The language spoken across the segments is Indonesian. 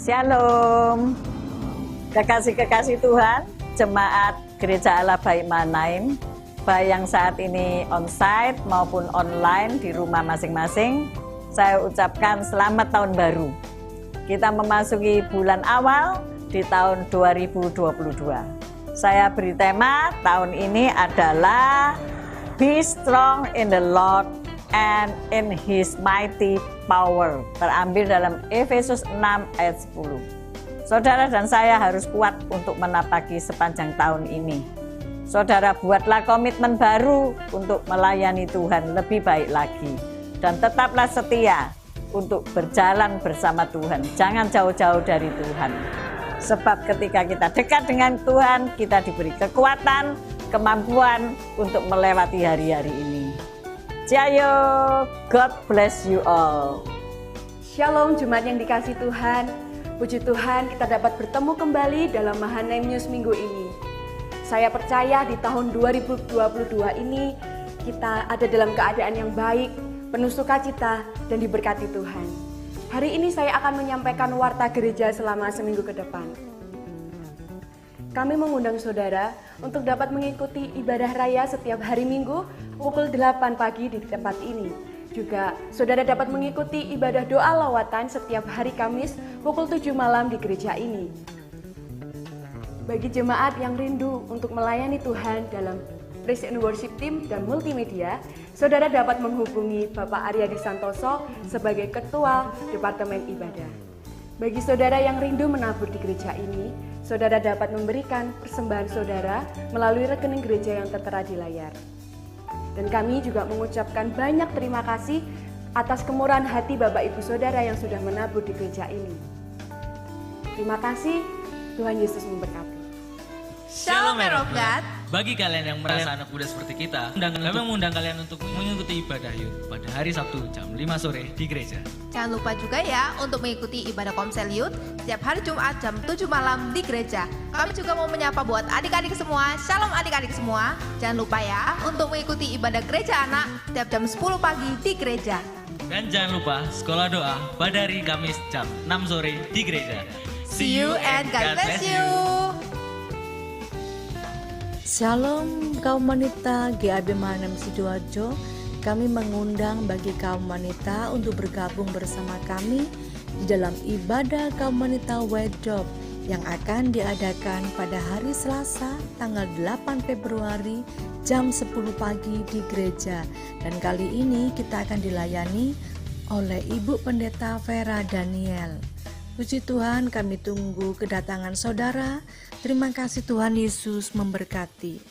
Shalom, kekasih-kekasih Tuhan, Jemaat Gereja Allah Baik Mahanaim, baik yang saat ini on-site maupun online di rumah masing-masing, saya ucapkan selamat tahun baru. Kita memasuki bulan awal di tahun 2022. Saya beri tema tahun ini adalah Be Strong in the Lord and in His mighty power, terambil dalam Efesus 6 ayat 10. Saudara dan saya harus kuat untuk menapaki sepanjang tahun ini. Saudara, buatlah komitmen baru untuk melayani Tuhan lebih baik lagi, dan tetaplah setia untuk berjalan bersama Tuhan. Jangan jauh-jauh dari Tuhan, sebab ketika kita dekat dengan Tuhan, kita diberi kekuatan, kemampuan untuk melewati hari-hari ini. Jayo, God bless you all. Shalom Jemaat yang dikasih Tuhan. Puji Tuhan kita dapat bertemu kembali dalam Mahanaim News minggu ini. Saya percaya di tahun 2022 ini kita ada dalam keadaan yang baik, penuh sukacita dan diberkati Tuhan. Hari ini saya akan menyampaikan warta gereja selama seminggu ke depan. Kami mengundang saudara untuk dapat mengikuti ibadah raya setiap hari Minggu pukul 8 pagi di tempat ini. Juga saudara dapat mengikuti ibadah doa lawatan setiap hari Kamis pukul 7 malam di gereja ini. Bagi jemaat yang rindu untuk melayani Tuhan dalam Praise and Worship Team dan multimedia, saudara dapat menghubungi Bapak Aryadi Santoso sebagai Ketua Departemen Ibadah. Bagi saudara yang rindu menabur di gereja ini, saudara dapat memberikan persembahan saudara melalui rekening gereja yang tertera di layar. Dan kami juga mengucapkan banyak terima kasih atas kemurahan hati Bapak Ibu Saudara yang sudah menabur di gereja ini. Terima kasih, Tuhan Yesus memberkati. Shalom Man of God. Bagi kalian yang merasa anak muda seperti kita, kami mengundang kalian untuk mengikuti ibadah Youth pada hari Sabtu jam 5 sore di gereja. Jangan lupa juga ya untuk mengikuti ibadah Komsel Youth setiap hari Jumat jam 7 malam di gereja. Kami juga mau menyapa buat adik-adik semua. Shalom adik-adik semua. Jangan lupa ya untuk mengikuti ibadah gereja anak setiap jam 10 pagi di gereja. Dan jangan lupa sekolah doa pada hari Kamis jam 6 sore di gereja. See you and God bless you. Shalom kaum wanita GAB Mahanaim Sidoarjo. Kami mengundang bagi kaum wanita untuk bergabung bersama kami di dalam ibadah kaum wanita White Job yang akan diadakan pada hari Selasa tanggal 8 Februari jam 10 pagi di gereja. Dan kali ini kita akan dilayani oleh Ibu Pendeta Vera Daniel. Puji Tuhan, kami tunggu kedatangan saudara. Terima kasih, Tuhan Yesus memberkati.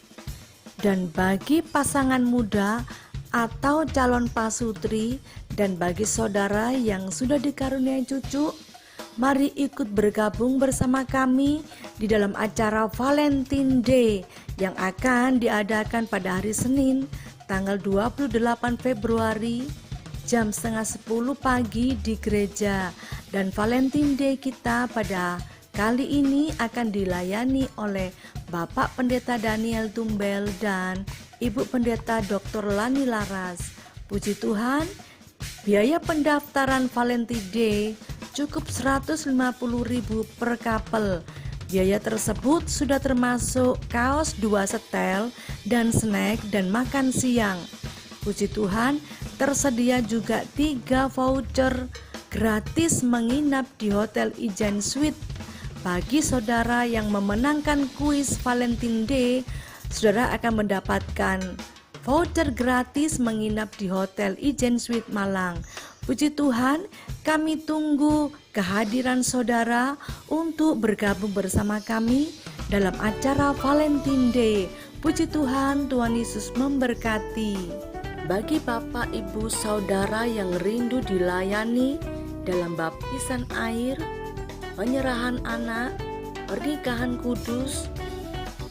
Dan bagi pasangan muda atau calon pasutri dan bagi saudara yang sudah dikaruniai cucu, mari ikut bergabung bersama kami di dalam acara Valentine Day yang akan diadakan pada hari Senin tanggal 28 Februari jam setengah 10 pagi di gereja. Dan Valentine Day kita pada kali ini akan dilayani oleh Bapak Pendeta Daniel Tumbel dan Ibu Pendeta Dr. Lani Laras. Puji Tuhan, biaya pendaftaran Valentine Day cukup 150.000 per couple. Biaya tersebut sudah termasuk kaos 2 setel dan snack dan makan siang. Puji Tuhan, tersedia juga 3 voucher gratis menginap di Hotel Ijen Suite. Bagi saudara yang memenangkan kuis Valentine Day, saudara akan mendapatkan voucher gratis menginap di Hotel Ijen Suite Malang. Puji Tuhan, kami tunggu kehadiran saudara untuk bergabung bersama kami dalam acara Valentine Day. Puji Tuhan, Tuhan Yesus memberkati. Bagi Bapak, Ibu, Saudara yang rindu dilayani dalam baptisan air, penyerahan anak, pernikahan kudus,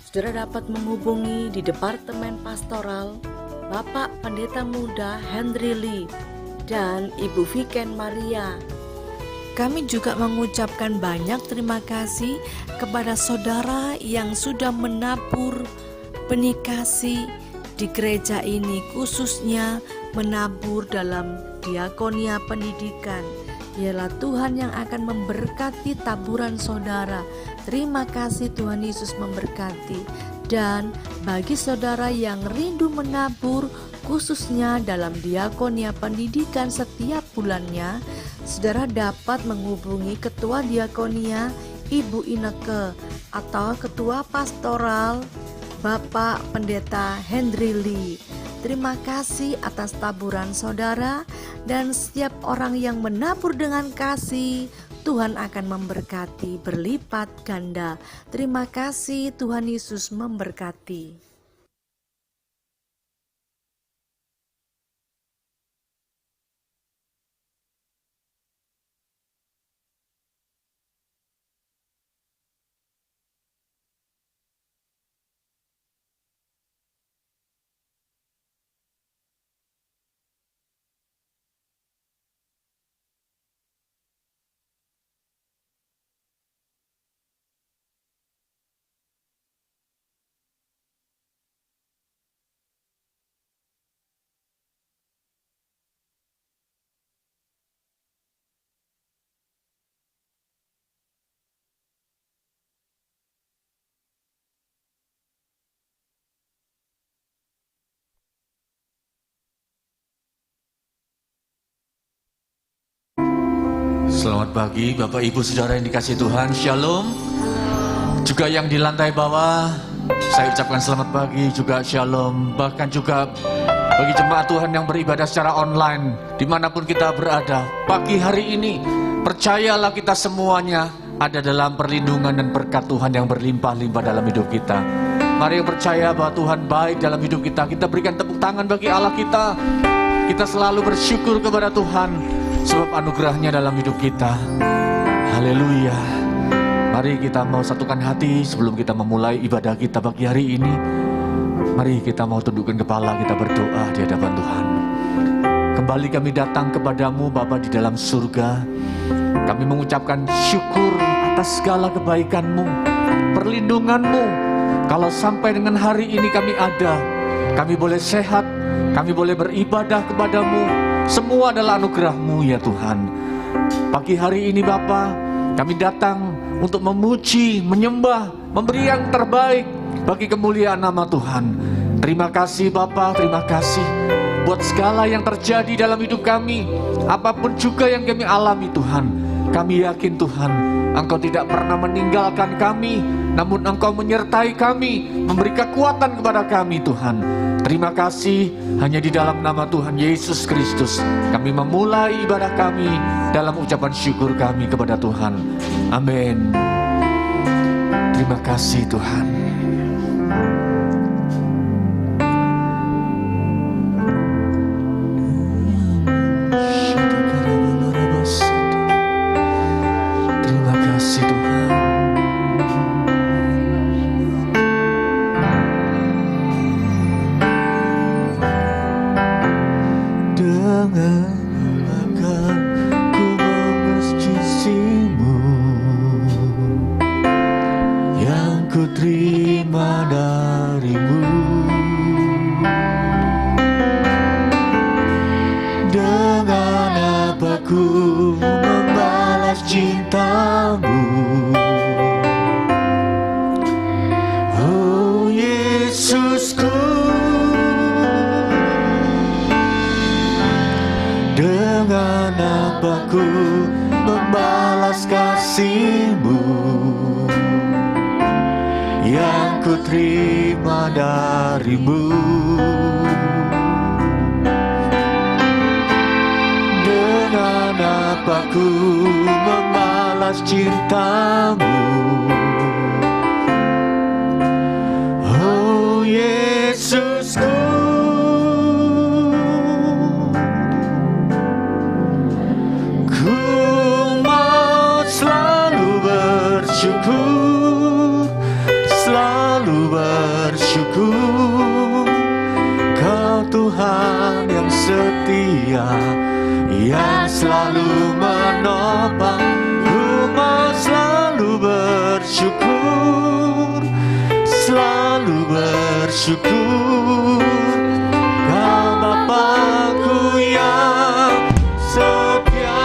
saudara dapat menghubungi di Departemen Pastoral Bapak Pendeta Muda Henry Lee dan Ibu Viken Maria. Kami juga mengucapkan banyak terima kasih kepada saudara yang sudah menabur benih kasih di gereja ini, khususnya menabur dalam diakonia pendidikan. ialah Tuhan yang akan memberkati taburan saudara. Terima kasih Tuhan Yesus memberkati. Dan bagi saudara yang rindu menabur, khususnya dalam diakonia pendidikan setiap bulannya, saudara dapat menghubungi Ketua Diakonia Ibu Ineke atau Ketua Pastoral Bapak Pendeta Henry Lee. Terima kasih atas taburan saudara, dan setiap orang yang menabur dengan kasih, Tuhan akan memberkati berlipat ganda. Terima kasih, Tuhan Yesus memberkati. Selamat pagi Bapak Ibu Saudara yang dikasihi Tuhan, Shalom. Juga yang di lantai bawah, saya ucapkan selamat pagi juga Shalom. Bahkan juga bagi jemaat Tuhan yang beribadah secara online, dimanapun kita berada, pagi hari ini, percayalah kita semuanya ada dalam perlindungan dan berkat Tuhan yang berlimpah-limpah dalam hidup kita. Mari percaya bahwa Tuhan baik dalam hidup kita. Kita berikan tepuk tangan bagi Allah kita. Kita selalu bersyukur kepada Tuhan sebab anugerahnya dalam hidup kita. Haleluya. Mari kita mau satukan hati sebelum kita memulai ibadah kita pagi hari ini. Mari kita mau tundukkan kepala, kita berdoa di hadapan Tuhan. Kembali kami datang kepadamu Bapa di dalam surga. Kami mengucapkan syukur atas segala kebaikan-Mu, perlindungan-Mu. Kalau sampai dengan hari ini kami ada, kami boleh sehat, kami boleh beribadah kepadamu, semua adalah anugerah-Mu ya Tuhan. Pagi hari ini Bapa, kami datang untuk memuji, menyembah, memberi yang terbaik bagi kemuliaan nama Tuhan. Terima kasih Bapa, terima kasih buat segala yang terjadi dalam hidup kami. Apapun juga yang kami alami Tuhan, kami yakin Tuhan, Engkau tidak pernah meninggalkan kami, namun Engkau menyertai kami, memberi kekuatan kepada kami Tuhan. Terima kasih, hanya di dalam nama Tuhan Yesus Kristus kami memulai ibadah kami dalam ucapan syukur kami kepada Tuhan. Amin. Terima kasih Tuhan. Terima kasih Tuhan. Akan ku mengucapkan yang ku terima darimu. Dengan apa ku membalas cintamu, oh Yesusku. Dengan apa ku membalas kasih-Mu yang ku terima darimu. Dengan apa ku membalas cintamu, oh Yesusku. Selalu bersyukur, Kau Tuhan yang setia, yang selalu menopang. Ku mau selalu bersyukur, selalu bersyukur. Kau Bapakku yang setia.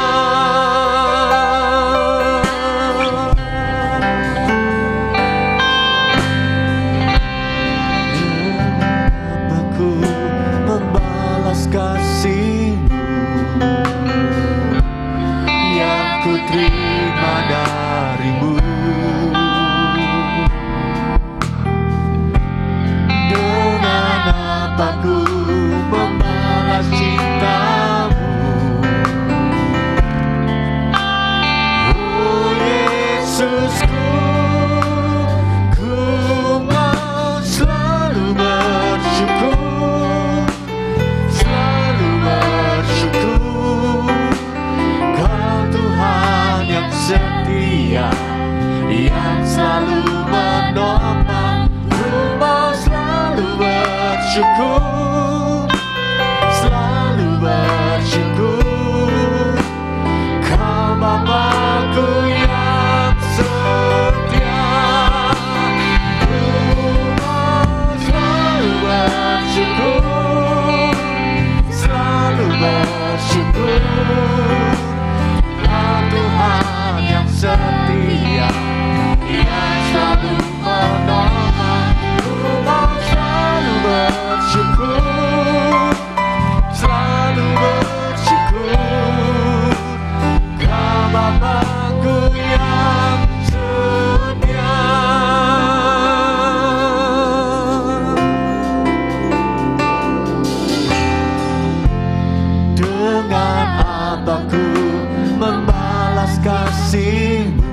terima darimu. Dengan apa ku membalas cintamu? Oh Yesusku, ku mau selalu bersyukur, selalu bersyukur. Kau Tuhan yang setia, yang selalu menopang. Ku mau selalu bersyukur, selalu bersyukur. Kau Bapa-Ku yang setia. Ku mau selalu bersyukur, selalu bersyukur. Kau Tuhan yang setia, yang selalu menolong. Ku mau selalu bersyukur, selalu bersyukur. Kau Bapa-Ku yang setia. Dengan apa ku membalas kasih-Mu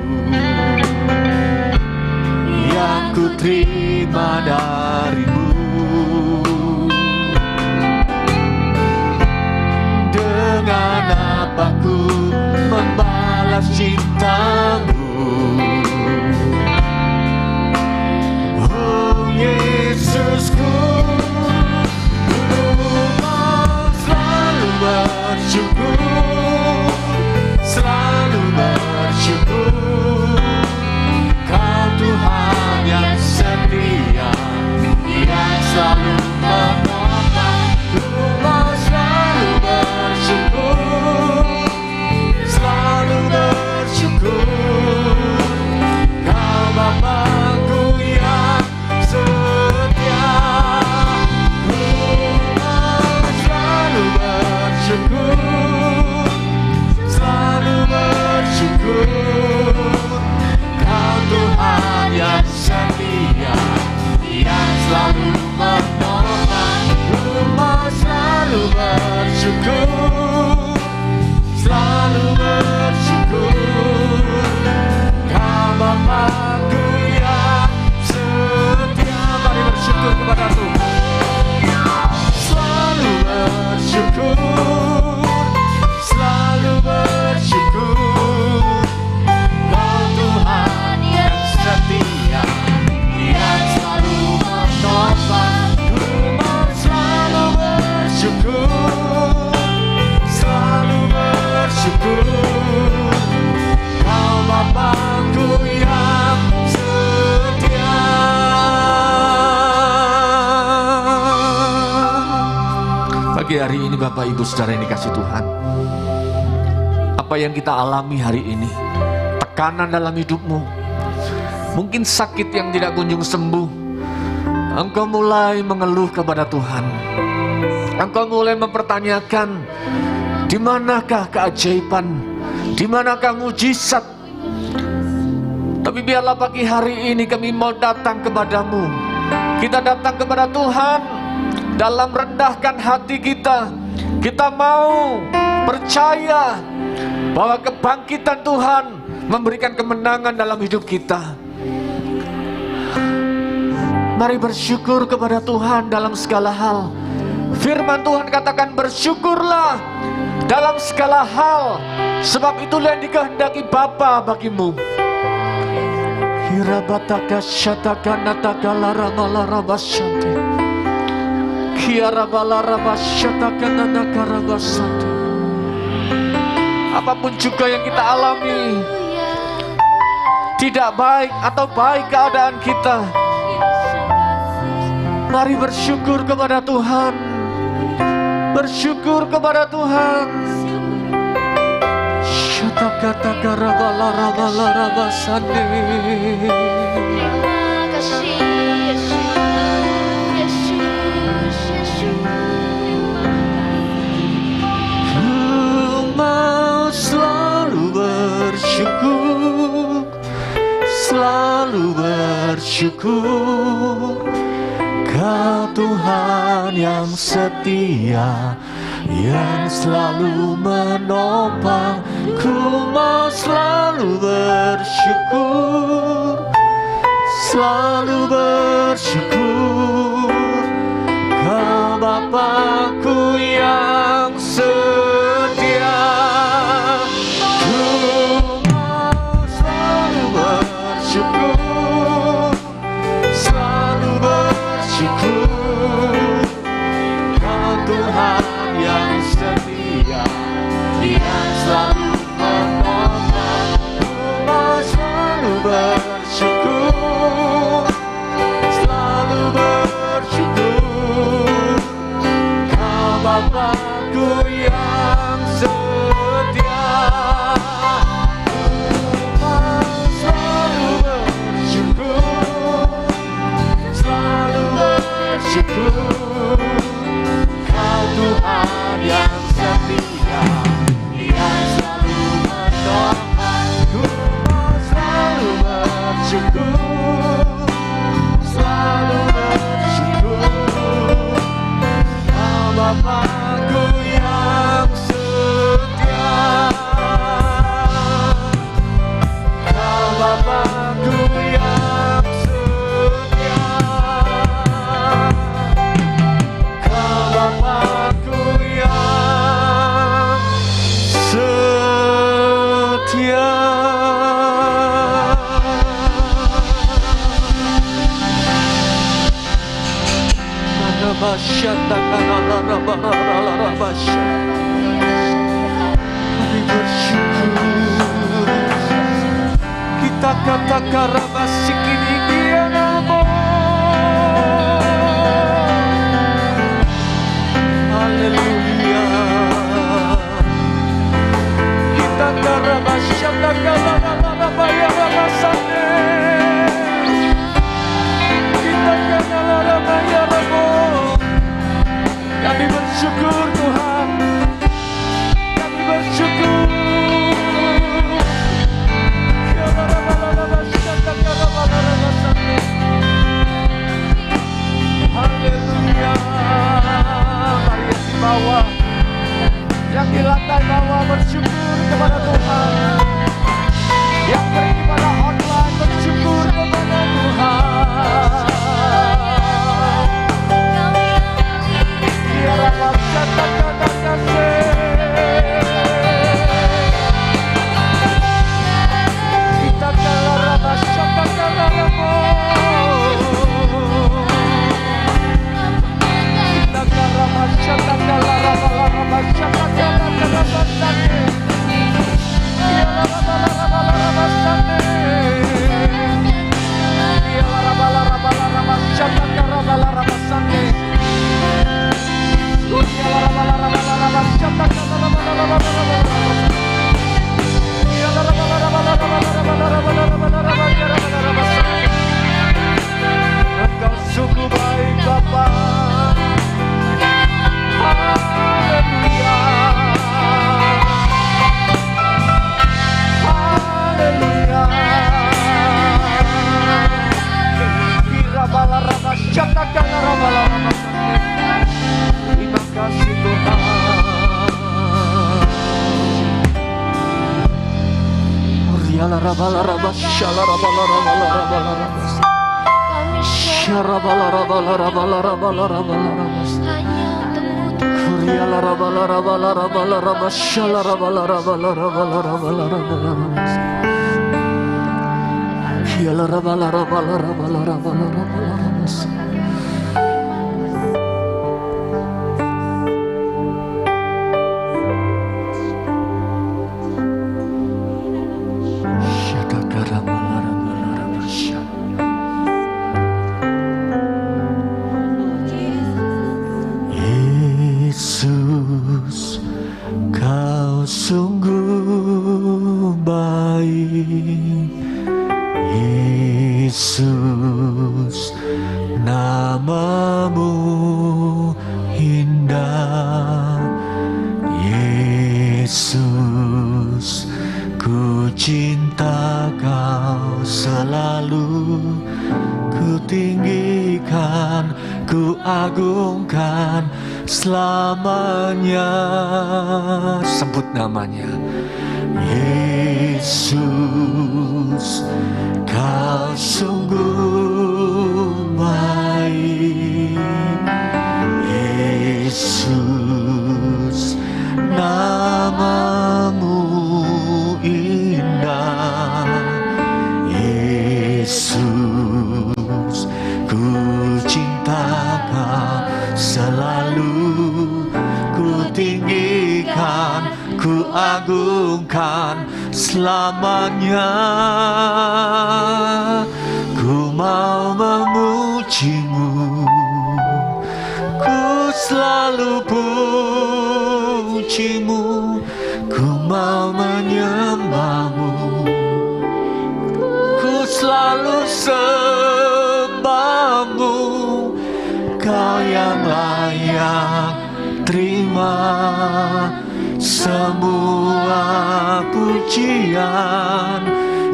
yang ku terima darimu? Dengan apa ku membalas cinta-Mu? Oh Yesusku, ku mau selalu bersyukur, selalu bersyukur. Kau Tuhan yang setia, yang selalu menopang. Ku mau selalu bersyukur, selalu bersyukur. Kau Bapa-Ku yang setia. Ku mau selalu bersyukur, selalu bersyukur. Kau Tuhan yang setia, yang selalu menopang. Ku mau selalu bersyukur, selalu bersyukur. Kau Bapa-Ku yang setia. Mari bersyukur kepada Tuhan. Selalu bersyukur, selalu bersyukur. Kau Tuhan yang setia, yang selalu menopang. Ku mau selalu bersyukur, selalu bersyukur. Kau Bapa-Ku yang setia. Pagi hari ini Bapak Ibu Saudara yang dikasih Tuhan, apa yang kita alami hari ini, tekanan dalam hidupmu, mungkin sakit yang tidak kunjung sembuh, engkau mulai mengeluh kepada Tuhan. Engkau mulai mempertanyakan, di manakah keajaiban, di manakah mujizat. Tapi biarlah pagi hari ini kami mau datang kepadamu. Kita datang kepada Tuhan dalam rendahkan hati kita. Kita mau percaya bahwa kebangkitan Tuhan memberikan kemenangan dalam hidup kita. Mari bersyukur kepada Tuhan dalam segala hal. Firman Tuhan katakan bersyukurlah dalam segala hal, sebab itulah yang dikehendaki Bapa bagimu. Kirabataka syataka nataka larabala rabasyanti. Kiarabala rabasyataka nataka rabasyanti. Apapun juga yang kita alami, tidak baik atau baik keadaan kita, mari bersyukur kepada Tuhan. Bersyukur kepada Tuhan. Syatakataka rabala rabala rabasande. Ku mau selalu bersyukur, selalu bersyukur. Kau Tuhan yang setia, yang selalu menopang. Ku mau selalu bersyukur, selalu bersyukur. Kau Bapakku yang setia. Ku mau selalu bersyukur, selalu bersyukur. Kau Tuhan yang setia, yang selalu menopang. Ku mau selalu bersyukur, selalu bersyukur. Kau Bapakku yang setia. Ku mau selalu bersyukur, selalu bersyukur. Kau Tuhan yang setia, yang selalu menopang. Ku mau selalu bersyukur, selalu bersyukur. Kau Bapakku yang setia, Kau Bapakku yang setia, Kau Bapakku yang setia. Kami bersyukur. Kita katakan rabasik ini dia namo. Haleluya. Kita karabasyata kalabaya rabasane. Kita kalabaya rabo. Kami bersyukur Tuhan, kami bersyukur. Haleluya. Mari yang di bawah, yang di lantai bawah bersyukur kepada Tuhan. Yang beribadah online bersyukur kepada Tuhan. Engkau sungguh baik Bapa. Haleluya. Haleluya. Terima kasih Tuhan. Yesus, Kau sungguh baik. Yesus, cinta Kau selalu, ku tinggikan, ku agungkan selamanya. Sebut namanya. Yesus, Kau sungguh baik. Yesus, namamu indah. Yesus, ku cinta Kau selalu, ku tinggikan, ku agungkan selamanya. Ku mau memujimu, ku selalu pujimu, ku mau menyembahmu, ku selalu sembahmu. Kau yang layak terima semua pujian,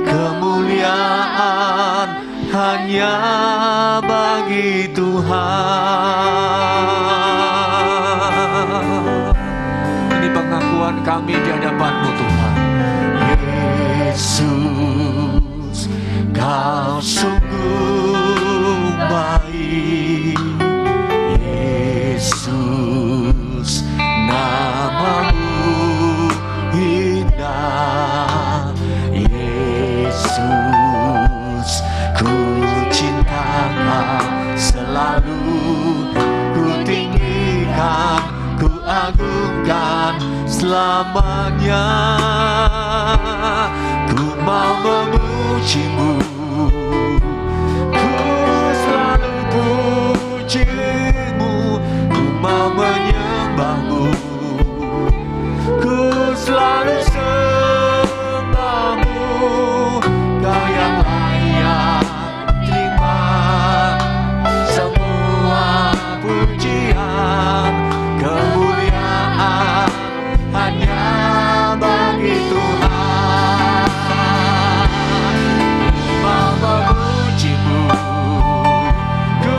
kemuliaan hanya bagi Tuhan. Ini pengakuan kami di hadapan-Mu Tuhan. Yesus, Kau sungguh baik. Yesus, namamu indah. Yesus, ku cinta Kau selalu, ku tinggikan, ku agungkan selamanya. Ku mau memujimu, ku selalu pujimu, ku mau menyembahmu, ku selalu sembahmu. Kau yang layak terima semua pujian, kemuliaan hanya bagi Tuhan. Mau memujimu, ku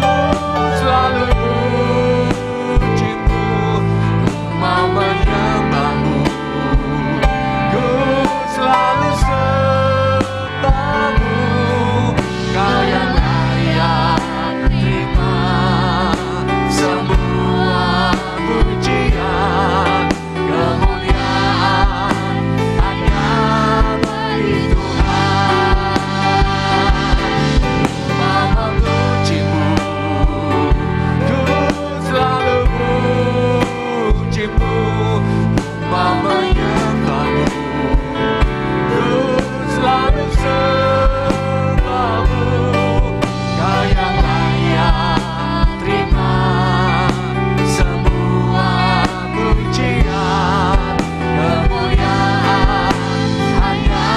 selalu pujimu, ku mau menyembahmu, ku selalu sembahmu. Kau yang layak terima semua pujian, kemuliaan hanya bagi Tuhan. Mau memujimu, ku selalu pujimu, mau menyembahmu, ku selalu sembahmu. Kau yang layak terima semua pujian, kemuliaan hanya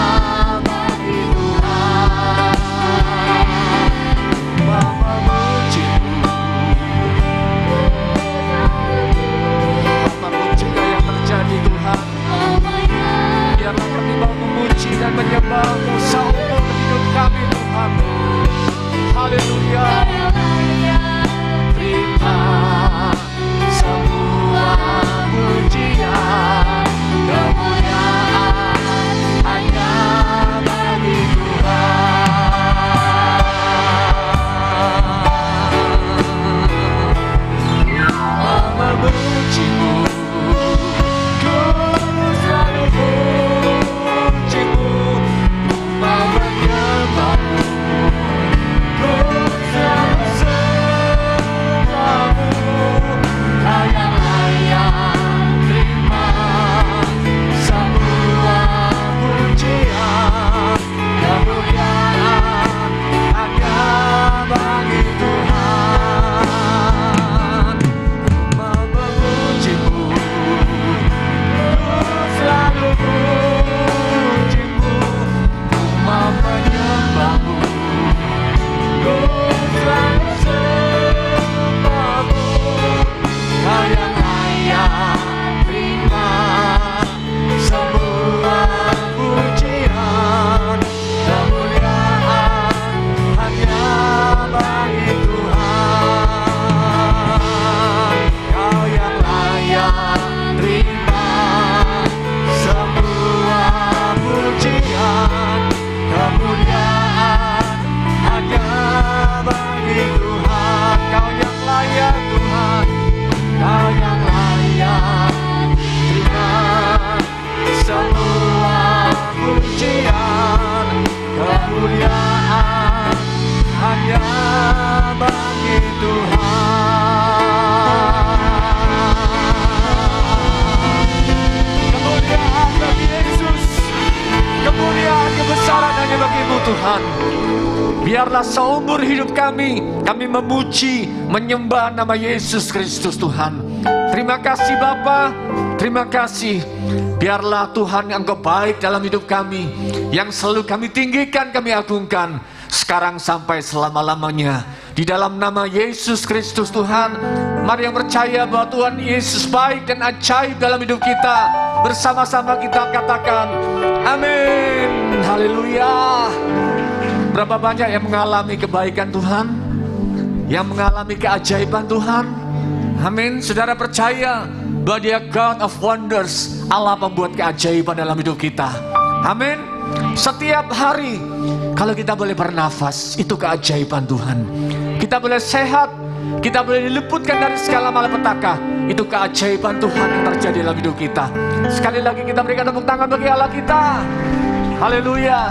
bagi Tuhan. Mau memujimu, apapun juga yang terjadi Tuhan, biarlah kami mau memuji dan menyembah-Mu seumur hidup kami Tuhan. Haleluya. Terima semua pujian, kemuliaan hanya bagi Tuhan. Mau memujimu, ku selalu pujimu, mau menyembahmu, ku selalu sembahmu. Kau yang layak terima kemuliaan hanya bagi Tuhan. Kemuliaan bagi Yesus, kemuliaan kebesaran hanya bagi-Mu Tuhan. Biarlah seumur hidup kami memuji, menyembah nama Yesus Kristus Tuhan. Terima kasih Bapa, terima kasih. Biarlah Tuhan Engkau baik dalam hidup kami, yang selalu kami tinggikan, kami agungkan, sekarang sampai selama-lamanya. Di dalam nama Yesus Kristus Tuhan, mari yang percaya bahwa Tuhan Yesus baik dan ajaib dalam hidup kita. Bersama-sama kita katakan, amin, haleluya. Berapa banyak yang mengalami kebaikan Tuhan, yang mengalami keajaiban Tuhan? Amin. Saudara percaya bahwa Dia God of Wonders, Allah pembuat keajaiban dalam hidup kita. Amin. Setiap hari kalau kita boleh bernafas, itu keajaiban Tuhan. Kita boleh sehat, kita boleh diluputkan dari segala malapetaka, itu keajaiban Tuhan yang terjadi dalam hidup kita. Sekali lagi kita berikan tepuk tangan bagi Allah kita. Haleluya.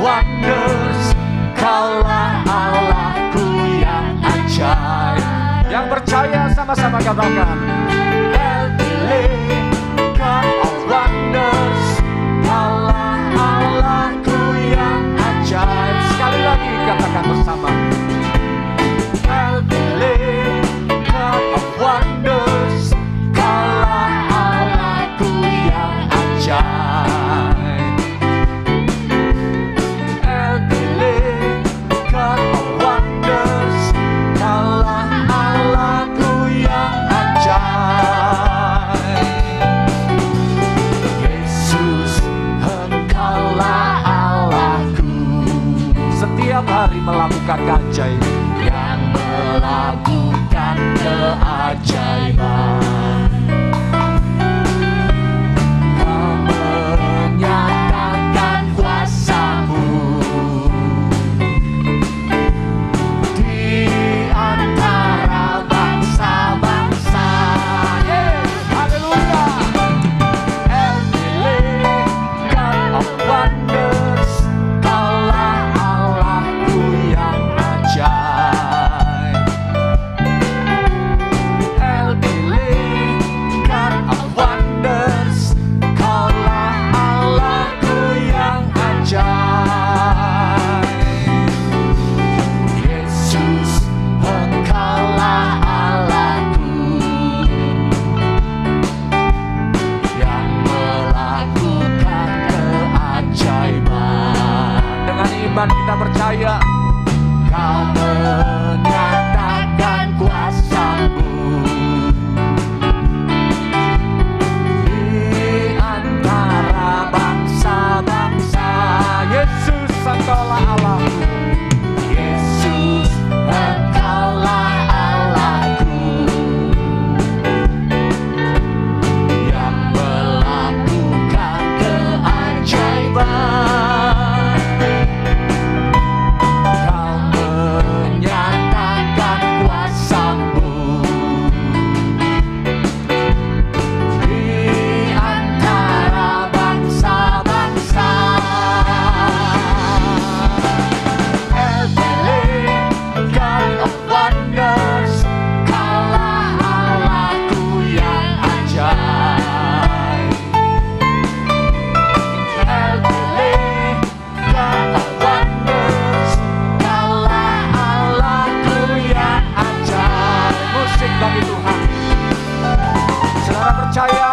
Wonders, Kaulah Allahku yang ajaib. Yang percaya sama-sama katakan, God of Wonders, Kaulah Allahku yang ajaib. Sekali lagi katakan bersama, God of Wonders, Kaulah Allahku yang ajaib. Hari melakukan keajaiban, yang melakukan keajaiban. Kau menyatakan kuasa-Mu di antara bangsa-bangsa. Haleluya. God of Wonders, kita percaya Kau menyatakan kuasa-Mu di antara bangsa-bangsa. Yesus, Engkaulah Allahku. Yesus, Engkaulah Allahku yang melakukan keajaiban.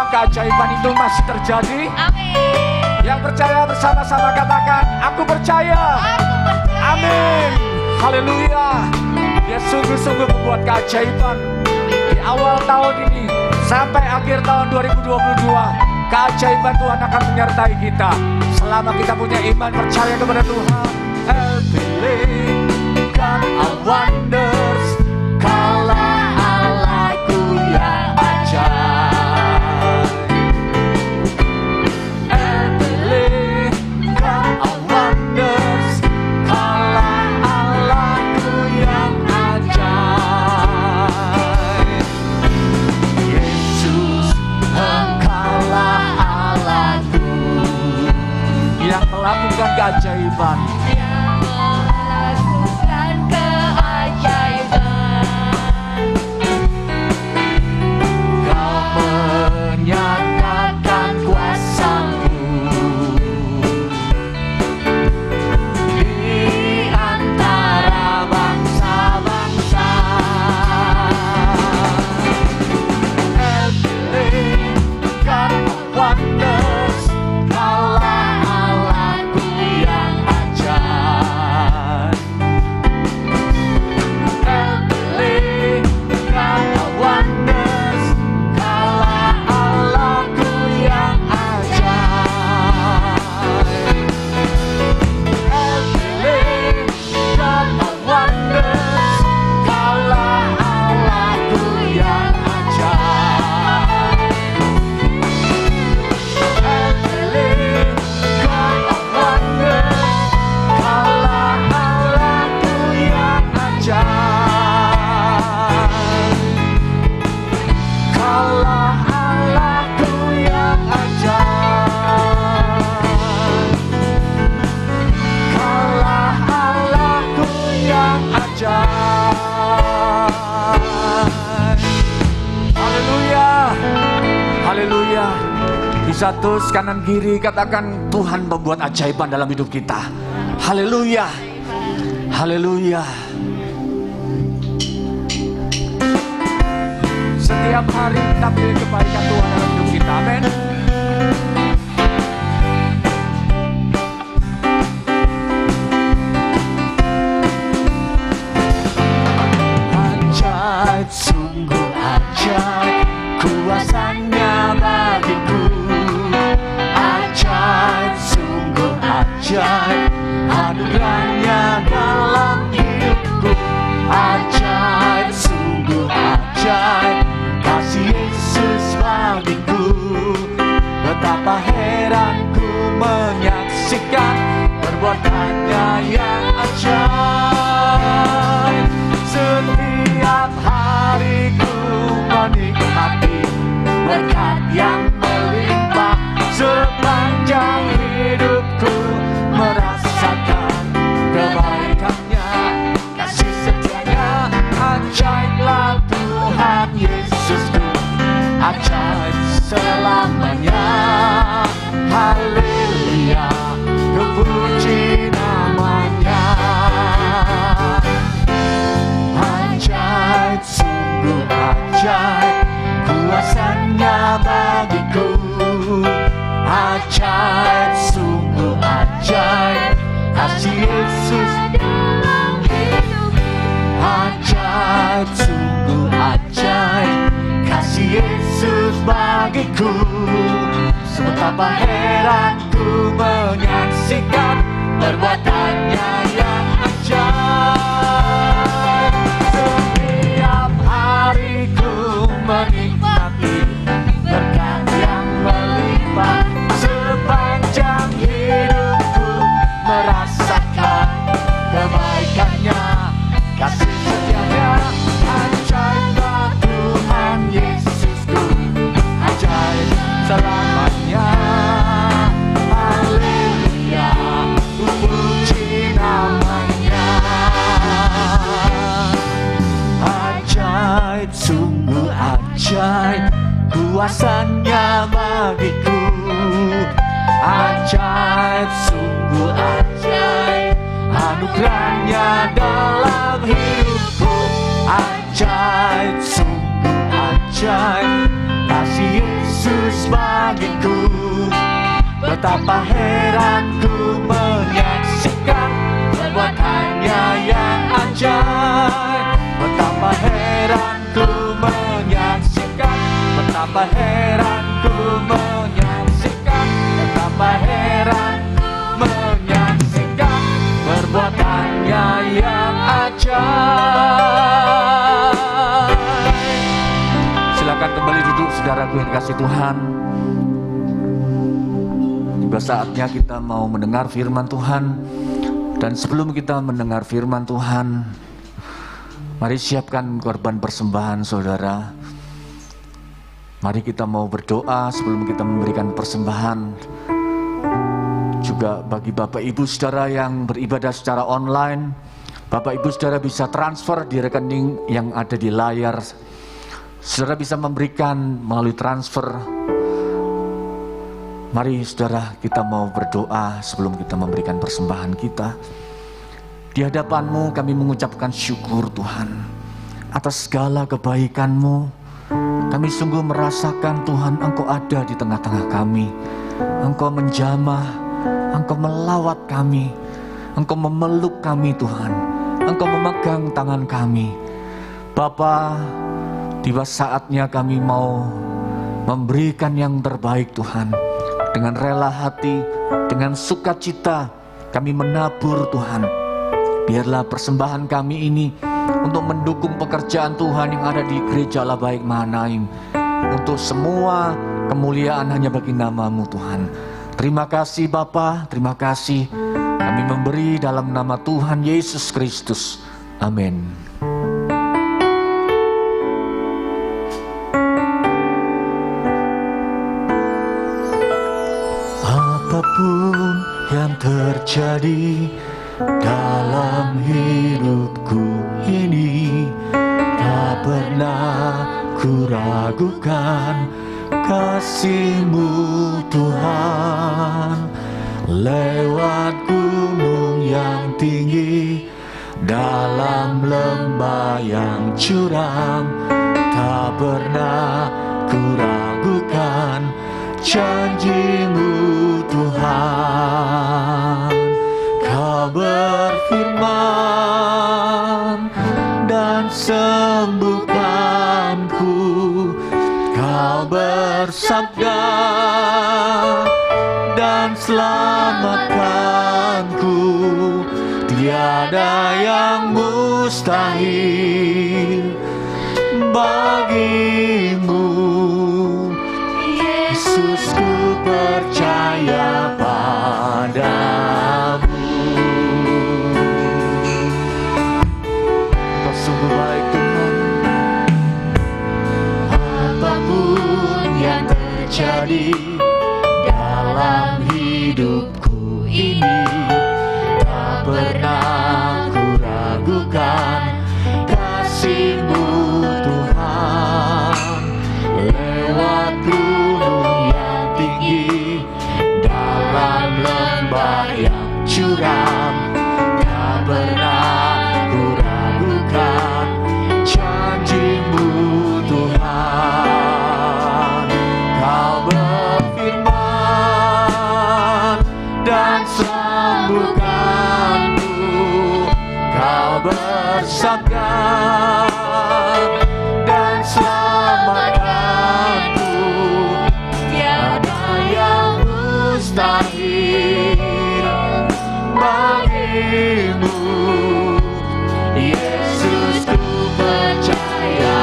Keajaiban itu masih terjadi. Amin. Yang percaya bersama-sama katakan, aku percaya. Amin. Haleluya. Dia sungguh-sungguh membuat keajaiban di awal tahun ini sampai akhir tahun 2022. Keajaiban Tuhan akan menyertai kita selama kita punya iman percaya kepada Tuhan. I believe God of Wonders, Kaulah Allahku yang ajaib. ajaib. Haleluya, haleluya. Bisa terus kanan kiri katakan, Tuhan membuat ajaiban dalam hidup kita. Haleluya, haleluya. Setiap hari kita pilih kebaikan Tuhan dalam hidup kita. Amin. Ajaib, sungguh ajaib kuasanya bagiku. Ajaib, sungguh ajaib anugerahnya dalam hidupku. Ajaib, sungguh ajaib kasih Yesus bagiku. Betapa heran ku menyaksikan perbuatannya yang ajaib. Setiap hari ku menikmati berkat yang melimpah. Sepanjang hidupku merasakan kebaikannya, kasih setianya. Ajaiblah Tuhan Yesusku, ajaib selamanya. Haleluya, ku puji namanya. Ajaib, sungguh ajaib kuasanya bagiku. Ajaib, sungguh ajaib kasih Yesus dalam hidupku. Ajaib, sungguh ajaib kasih Yesus bagiku. Betapa heran ku menyaksikan perbuatannya yang ajaib. Setiap hari ku menikmati berkat yang melimpah. Sepanjang hidupku merasakan kebaikannya, kasih setianya. Ajaiblah Tuhan Yesusku, ajaib selamanya. Haleluya, ku puji namanya. Ajaib, sungguh ajaib kuasanya bagiku. Ajaib, sungguh ajaib anugerahnya dalam hidupku. Ajaib, sungguh ajaib kasih Yesus bagiku. Betapa heran ku menyaksikan perbuatannya yang ajaib. Betapa heran ku menyaksikan, betapa heran ku menyaksikan, betapa heran ku menyaksikan perbuatannya yang ajaib. Silakan kembali duduk saudaraku yang dikasih Tuhan. Tiba saatnya kita mau mendengar firman Tuhan. Dan sebelum kita mendengar firman Tuhan, mari siapkan korban persembahan saudara. Mari kita mau berdoa sebelum kita memberikan persembahan. Juga bagi Bapak Ibu Saudara yang beribadah secara online, Bapak Ibu Saudara bisa transfer di rekening yang ada di layar. Saudara bisa memberikan melalui transfer. Mari saudara, kita mau berdoa sebelum kita memberikan persembahan kita. Di hadapan-Mu kami mengucapkan syukur Tuhan atas segala kebaikan-Mu. Kami sungguh merasakan Tuhan Engkau ada di tengah-tengah kami. Engkau menjamah, Engkau melawat kami, Engkau memeluk kami Tuhan, Engkau memegang tangan kami. Bapa, tiba saatnya kami mau memberikan yang terbaik Tuhan. Dengan rela hati, dengan sukacita kami menabur Tuhan. Biarlah persembahan kami ini untuk mendukung pekerjaan Tuhan yang ada di Gereja Allah Baik Mahanaim. Untuk semua kemuliaan hanya bagi nama-Mu Tuhan. Terima kasih Bapa, terima kasih. Kami memberi dalam nama Tuhan Yesus Kristus. Amin. Apapun yang terjadi, dalam hidupku ini. Tak pernah ku ragukan kasih-Mu Tuhan. Lewat gunung yang tinggi, dalam lembah yang curam, tak pernah ku ragukan janji-Mu Tuhan. Kau berfirman dan sembuhkanku, Kau bersabda dan selamatkanku. Tiada yang mustahil bagimu. Yesus, ku percaya padamu. Kau sungguh baik Tuhan. Apapun yang terjadi dalam hidupku ini, tak pernah ku ragukan kasih-Mu Tuhan. Lewat gunung yang tinggi, dalam lembah yang curam, tak pernah ku ragukan janji-Mu Tuhan. Kau berfirman dan sembuhkanku, Kau bersabda dan selamatkanku. Tiada yang mustahil bagimu. Yesus, ku percaya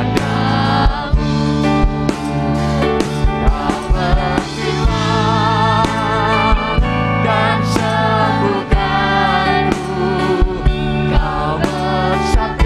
padamu. Kau berfirman dan sembuhkanku, Kau bersabda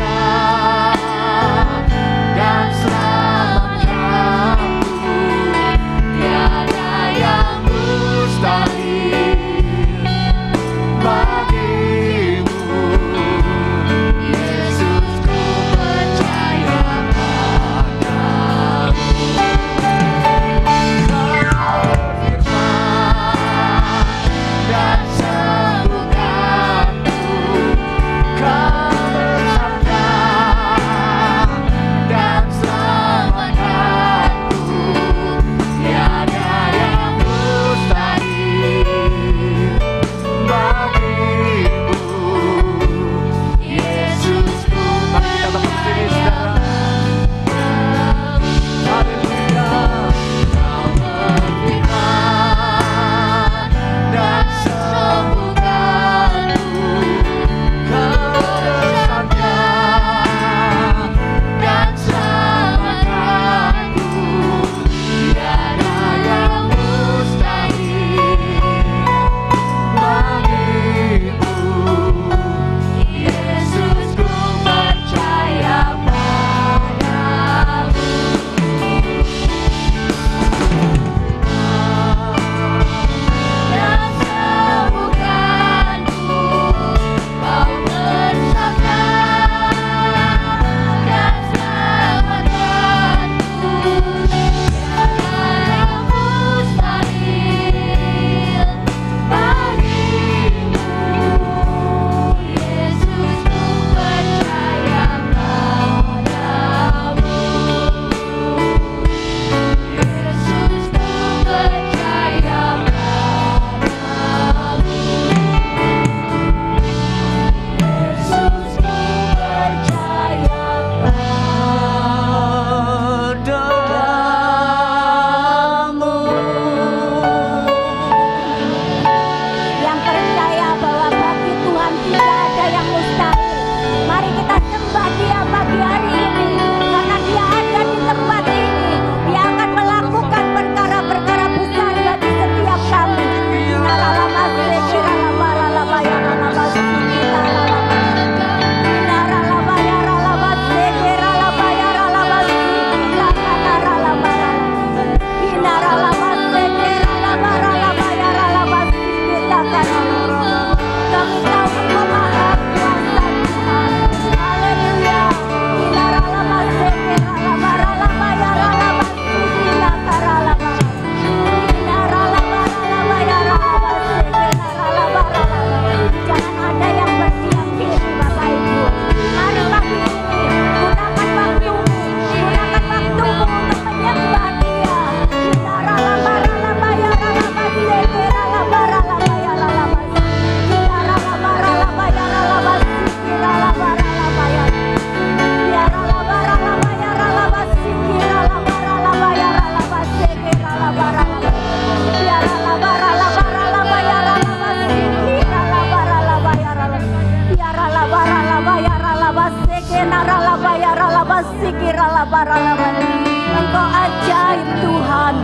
Engkau ajaib Tuhan.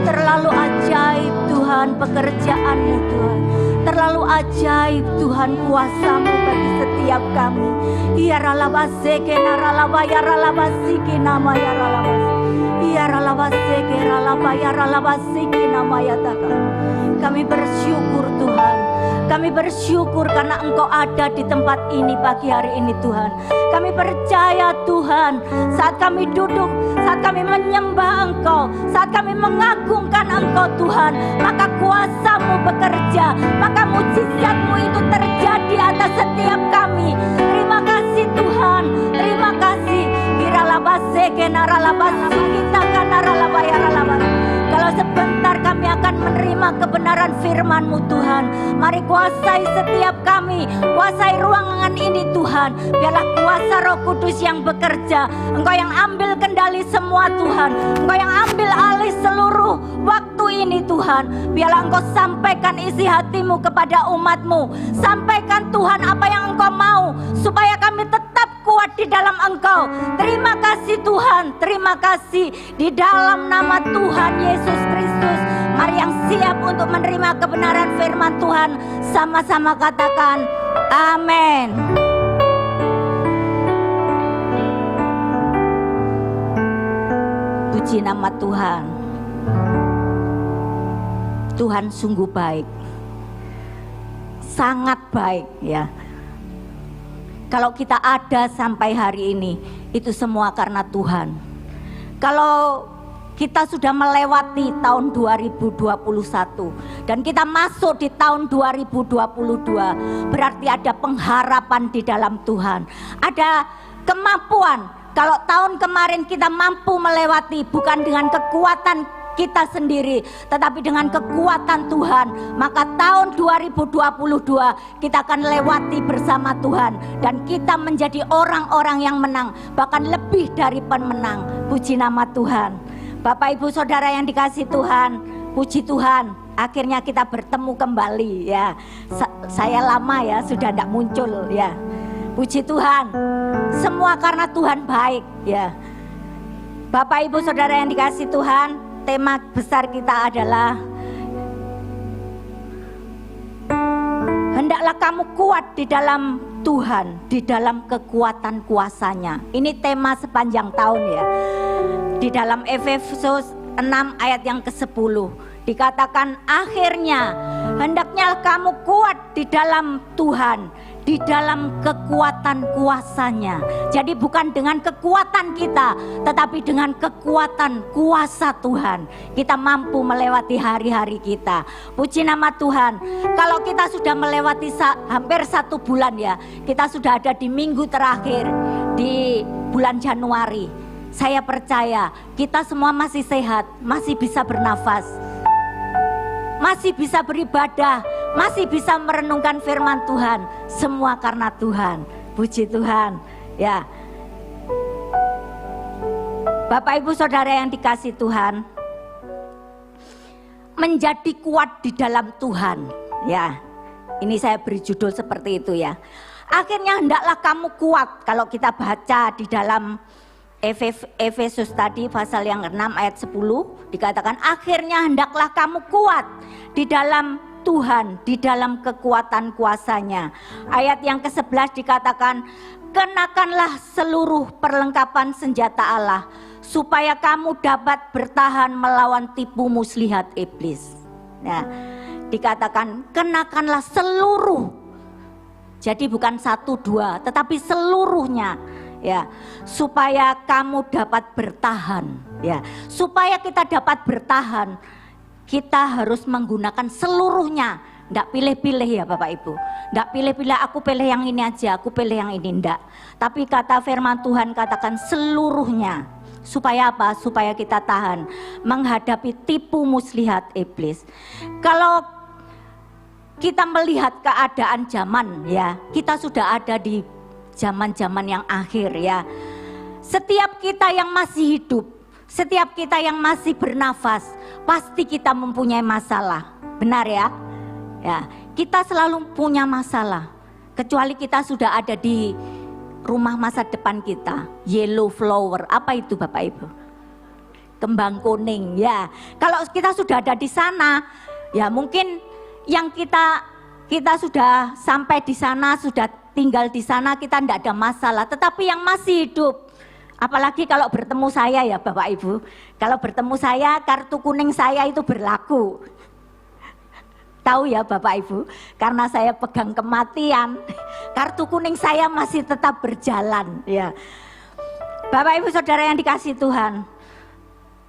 Terlalu ajaib Tuhan pekerjaan-Mu Tuhan. Terlalu ajaib Tuhan kuasa-Mu bagi setiap kami. Kami bersyukur Tuhan. Kami bersyukur karena Engkau ada di tempat ini pagi hari ini Tuhan. Kami percaya Tuhan, saat kami duduk, saat kami menyembah Engkau, saat kami mengagungkan Engkau Tuhan, maka kuasa-Mu bekerja, maka mujizat-Mu itu terjadi atas setiap kami. Terima kasih Tuhan, terima kasih. Kalau sebentar kami akan menerima kebenaran firman-Mu Tuhan, mari kuasai setiap kami, kuasai ruangan ini Tuhan. Biarlah kuasa Roh Kudus yang bekerja, Engkau yang ambil kendali semua Tuhan, Engkau yang ambil alih seluruh waktu ini Tuhan. Biarlah Engkau sampaikan isi hati-Mu kepada umat-Mu, sampaikan Tuhan apa yang Engkau mau, supaya kami tetap kuat di dalam Engkau. Terima kasih Tuhan, terima kasih. Di dalam nama Tuhan Yesus Kristus, mari yang siap untuk menerima kebenaran firman Tuhan, sama-sama katakan amin. Puji nama Tuhan. Tuhan sungguh baik, sangat baik ya. Kalau kita ada sampai hari ini, itu semua karena Tuhan. Kalau kita sudah melewati tahun 2021 dan kita masuk di tahun 2022, berarti ada pengharapan di dalam Tuhan. Ada kemampuan. Kalau tahun kemarin kita mampu melewati bukan dengan kekuatan kita sendiri, tetapi dengan kekuatan Tuhan, maka tahun 2022 kita akan lewati bersama Tuhan dan kita menjadi orang-orang yang menang, bahkan lebih dari pemenang. Puji nama Tuhan. Bapak Ibu Saudara yang dikasihi Tuhan, puji Tuhan, akhirnya kita bertemu kembali ya. Saya lama ya sudah tidak muncul ya. Puji Tuhan. Semua karena Tuhan baik ya. Bapak Ibu Saudara yang dikasihi Tuhan, tema besar kita adalah hendaklah kamu kuat di dalam Tuhan, di dalam kekuatan kuasanya. Ini tema sepanjang tahun ya. Di dalam Efesus 6 ayat yang ke-10 dikatakan, akhirnya hendaknya kamu kuat di dalam Tuhan, di dalam kekuatan kuasanya. Jadi bukan dengan kekuatan kita, tetapi dengan kekuatan kuasa Tuhan, kita mampu melewati hari-hari kita. Puji nama Tuhan. Kalau kita sudah melewati hampir 1 bulan ya, kita sudah ada di minggu terakhir di bulan Januari. Saya percaya kita semua masih sehat, masih bisa bernafas, masih bisa beribadah, masih bisa merenungkan firman Tuhan. Semua karena Tuhan. Puji Tuhan ya. Bapak Ibu Saudara yang dikasihi Tuhan, menjadi kuat di dalam Tuhan ya. Ini saya beri judul seperti itu ya. Akhirnya hendaklah kamu kuat. Kalau kita baca di dalam Efesus tadi pasal yang 6 ayat 10 dikatakan, akhirnya hendaklah kamu kuat di dalam Tuhan, di dalam kekuatan kuasanya. Ayat yang ke-11 dikatakan, kenakanlah seluruh perlengkapan senjata Allah, supaya kamu dapat bertahan melawan tipu muslihat iblis. Nah, dikatakan kenakanlah seluruh. Jadi bukan 1-2, tetapi seluruhnya. Ya, supaya kamu dapat bertahan. Ya, supaya kita dapat bertahan, kita harus menggunakan seluruhnya. Nggak pilih-pilih ya Bapak Ibu. Nggak pilih-pilih, aku pilih yang ini aja, aku pilih yang ini, enggak. Tapi kata firman Tuhan katakan seluruhnya. Supaya apa? Supaya kita tahan menghadapi tipu muslihat iblis. Kalau kita melihat keadaan zaman ya, kita sudah ada di zaman-zaman yang akhir ya. Setiap kita yang masih hidup, setiap kita yang masih bernafas, pasti kita mempunyai masalah. Benar ya? Ya, kita selalu punya masalah. Kecuali kita sudah ada di rumah masa depan kita. Yellow flower, apa itu Bapak Ibu? Kembang kuning ya. Kalau kita sudah ada di sana, ya mungkin yang kita sudah sampai di sana, sudah tinggal di sana, kita tidak ada masalah. Tetapi yang masih hidup, apalagi kalau bertemu saya ya Bapak Ibu, kalau bertemu saya, kartu kuning saya itu berlaku. Tahu ya Bapak Ibu, karena saya pegang kematian, kartu kuning saya masih tetap berjalan ya. Bapak Ibu Saudara yang dikasihi Tuhan,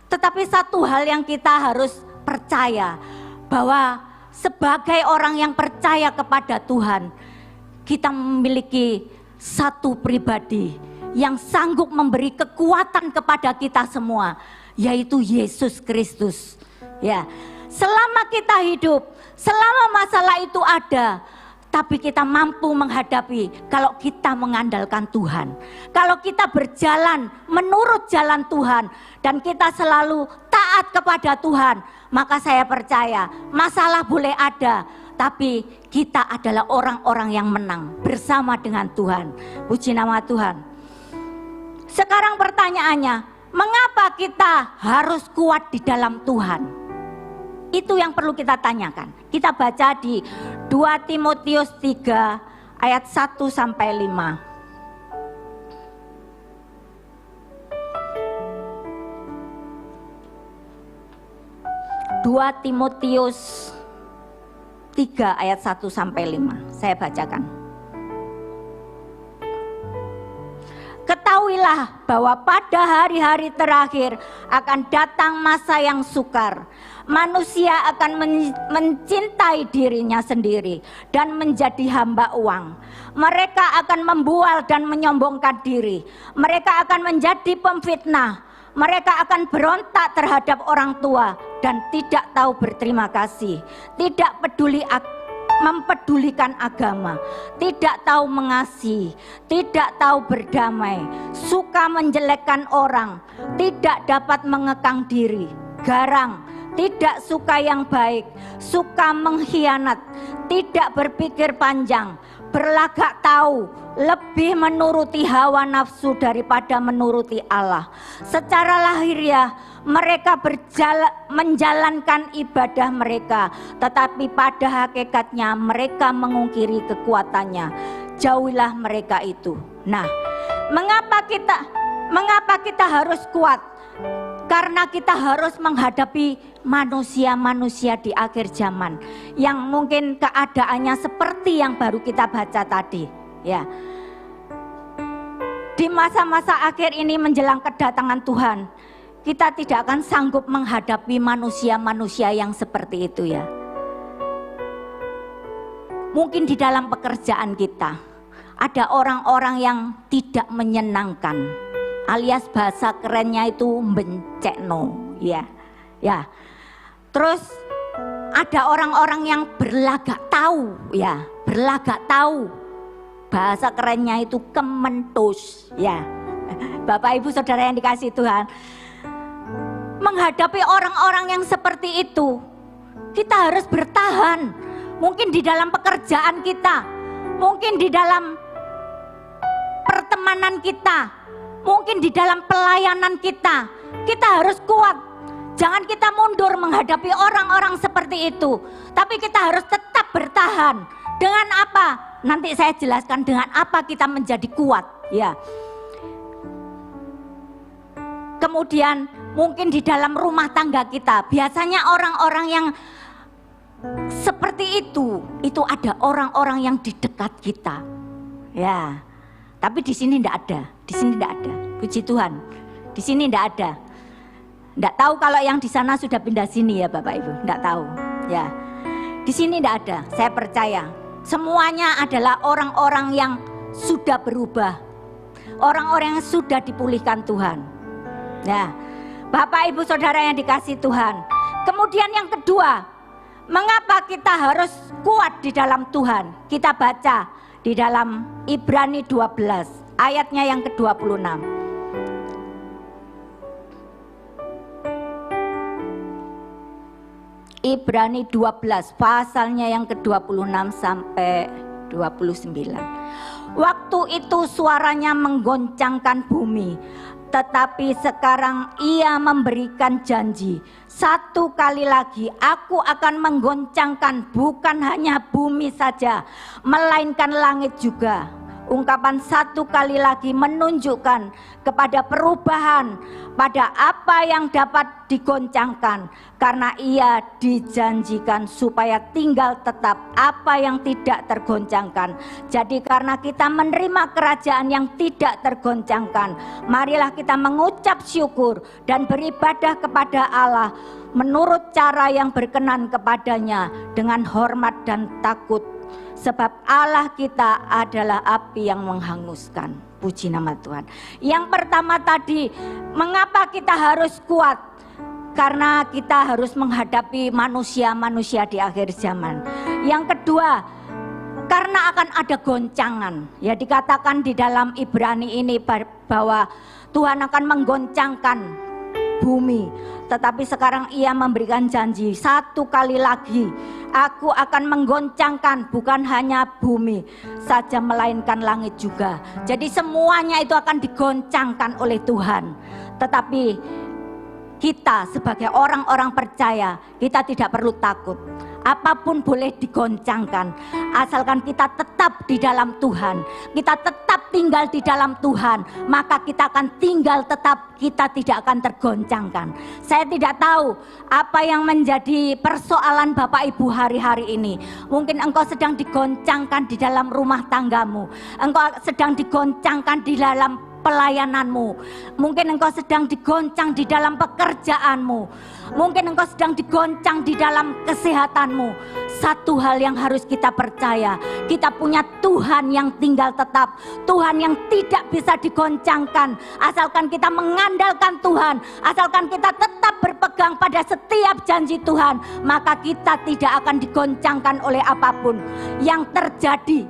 tetapi satu hal yang kita harus percaya, bahwa sebagai orang yang percaya kepada Tuhan, kita memiliki satu pribadi yang sanggup memberi kekuatan kepada kita semua, yaitu Yesus Kristus. Ya, selama kita hidup, selama masalah itu ada, tapi kita mampu menghadapi kalau kita mengandalkan Tuhan. Kalau kita berjalan menurut jalan Tuhan dan kita selalu taat kepada Tuhan, maka saya percaya masalah boleh ada, tapi kita adalah orang-orang yang menang bersama dengan Tuhan. Puji nama Tuhan. Sekarang pertanyaannya, mengapa kita harus kuat di dalam Tuhan? Itu yang perlu kita tanyakan. Kita baca di 2 Timotius 3 ayat 1 sampai 5. 2 Timotius 3 ayat 1 sampai 5. Saya bacakan. Ketahuilah bahwa pada hari-hari terakhir akan datang masa yang sukar. Manusia akan mencintai dirinya sendiri dan menjadi hamba uang. Mereka akan membual dan menyombongkan diri. Mereka akan menjadi pemfitnah. Mereka akan berontak terhadap orang tua dan tidak tahu berterima kasih. Tidak mempedulikan agama, tidak tahu mengasihi, tidak tahu berdamai, suka menjelekkan orang, tidak dapat mengekang diri, garang, tidak suka yang baik, suka mengkhianat, tidak berpikir panjang, berlagak tahu, lebih menuruti hawa nafsu daripada menuruti Allah. Secara lahiriah mereka menjalankan ibadah mereka, tetapi pada hakikatnya mereka mengungkiri kekuatannya. Jauhilah mereka itu. Nah, mengapa kita harus kuat? Karena kita harus menghadapi manusia-manusia di akhir zaman yang mungkin keadaannya seperti yang baru kita baca tadi, ya. Di masa-masa akhir ini menjelang kedatangan Tuhan, kita tidak akan sanggup menghadapi manusia-manusia yang seperti itu ya. Mungkin di dalam pekerjaan kita ada orang-orang yang tidak menyenangkan, alias bahasa kerennya itu bencekno ya. Ya. Terus ada orang-orang yang berlagak tahu ya, berlagak tahu. Bahasa kerennya itu kementus ya. Bapak Ibu Saudara yang dikasihi Tuhan, menghadapi orang-orang yang seperti itu, kita harus bertahan. Mungkin di dalam pekerjaan kita, mungkin di dalam pertemanan kita, mungkin di dalam pelayanan kita, kita harus kuat. Jangan kita mundur menghadapi orang-orang seperti itu, tapi kita harus tetap bertahan. Dengan apa? Nanti saya jelaskan dengan apa kita menjadi kuat, ya. Kemudian mungkin di dalam rumah tangga kita, biasanya orang-orang yang seperti itu ada orang-orang yang di dekat kita, ya. Tapi di sini tidak ada, di sini tidak ada. Puji Tuhan, di sini tidak ada. Nggak tahu kalau yang di sana sudah pindah sini ya Bapak Ibu, nggak tahu. Ya, di sini nggak ada. Saya percaya semuanya adalah orang-orang yang sudah berubah, orang-orang yang sudah dipulihkan Tuhan. Ya, Bapak Ibu Saudara yang dikasihi Tuhan. Kemudian yang kedua, mengapa kita harus kuat di dalam Tuhan? Kita baca di dalam Ibrani 12 ayatnya yang ke-26. Ibrani 12 pasalnya yang ke-26 sampai 29. Waktu itu suaranya menggoncangkan bumi, tetapi sekarang ia memberikan janji, satu kali lagi aku akan menggoncangkan bukan hanya bumi saja, melainkan langit juga. Ungkapan satu kali lagi menunjukkan kepada perubahan pada apa yang dapat digoncangkan, karena ia dijanjikan supaya tinggal tetap apa yang tidak tergoncangkan. Jadi karena kita menerima kerajaan yang tidak tergoncangkan, marilah kita mengucap syukur dan beribadah kepada Allah menurut cara yang berkenan kepadanya dengan hormat dan takut. Sebab Allah kita adalah api yang menghanguskan. Puji nama Tuhan. Yang pertama tadi, mengapa kita harus kuat? Karena kita harus menghadapi manusia-manusia di akhir zaman. Yang kedua, karena akan ada goncangan. Ya, dikatakan di dalam Ibrani ini bahwa Tuhan akan menggoncangkan bumi. Tetapi sekarang ia memberikan janji, satu kali lagi aku akan menggoncangkan bukan hanya bumi saja, melainkan langit juga. Jadi semuanya itu akan digoncangkan oleh Tuhan. Tetapi kita sebagai orang-orang percaya, kita tidak perlu takut. Apapun boleh digoncangkan, asalkan kita tetap di dalam Tuhan, kita tetap tinggal di dalam Tuhan, maka kita akan tinggal tetap, kita tidak akan tergoncangkan. Saya tidak tahu apa yang menjadi persoalan Bapak Ibu hari-hari ini. Mungkin engkau sedang digoncangkan di dalam rumah tanggamu, engkau sedang digoncangkan di dalam pelayananmu, mungkin engkau sedang digoncang di dalam pekerjaanmu, mungkin engkau sedang digoncang di dalam kesehatanmu. Satu hal yang harus kita percaya, kita punya Tuhan yang tinggal tetap, Tuhan yang tidak bisa digoncangkan. Asalkan kita mengandalkan Tuhan, asalkan kita tetap berpegang pada setiap janji Tuhan, maka kita tidak akan digoncangkan oleh apapun yang terjadi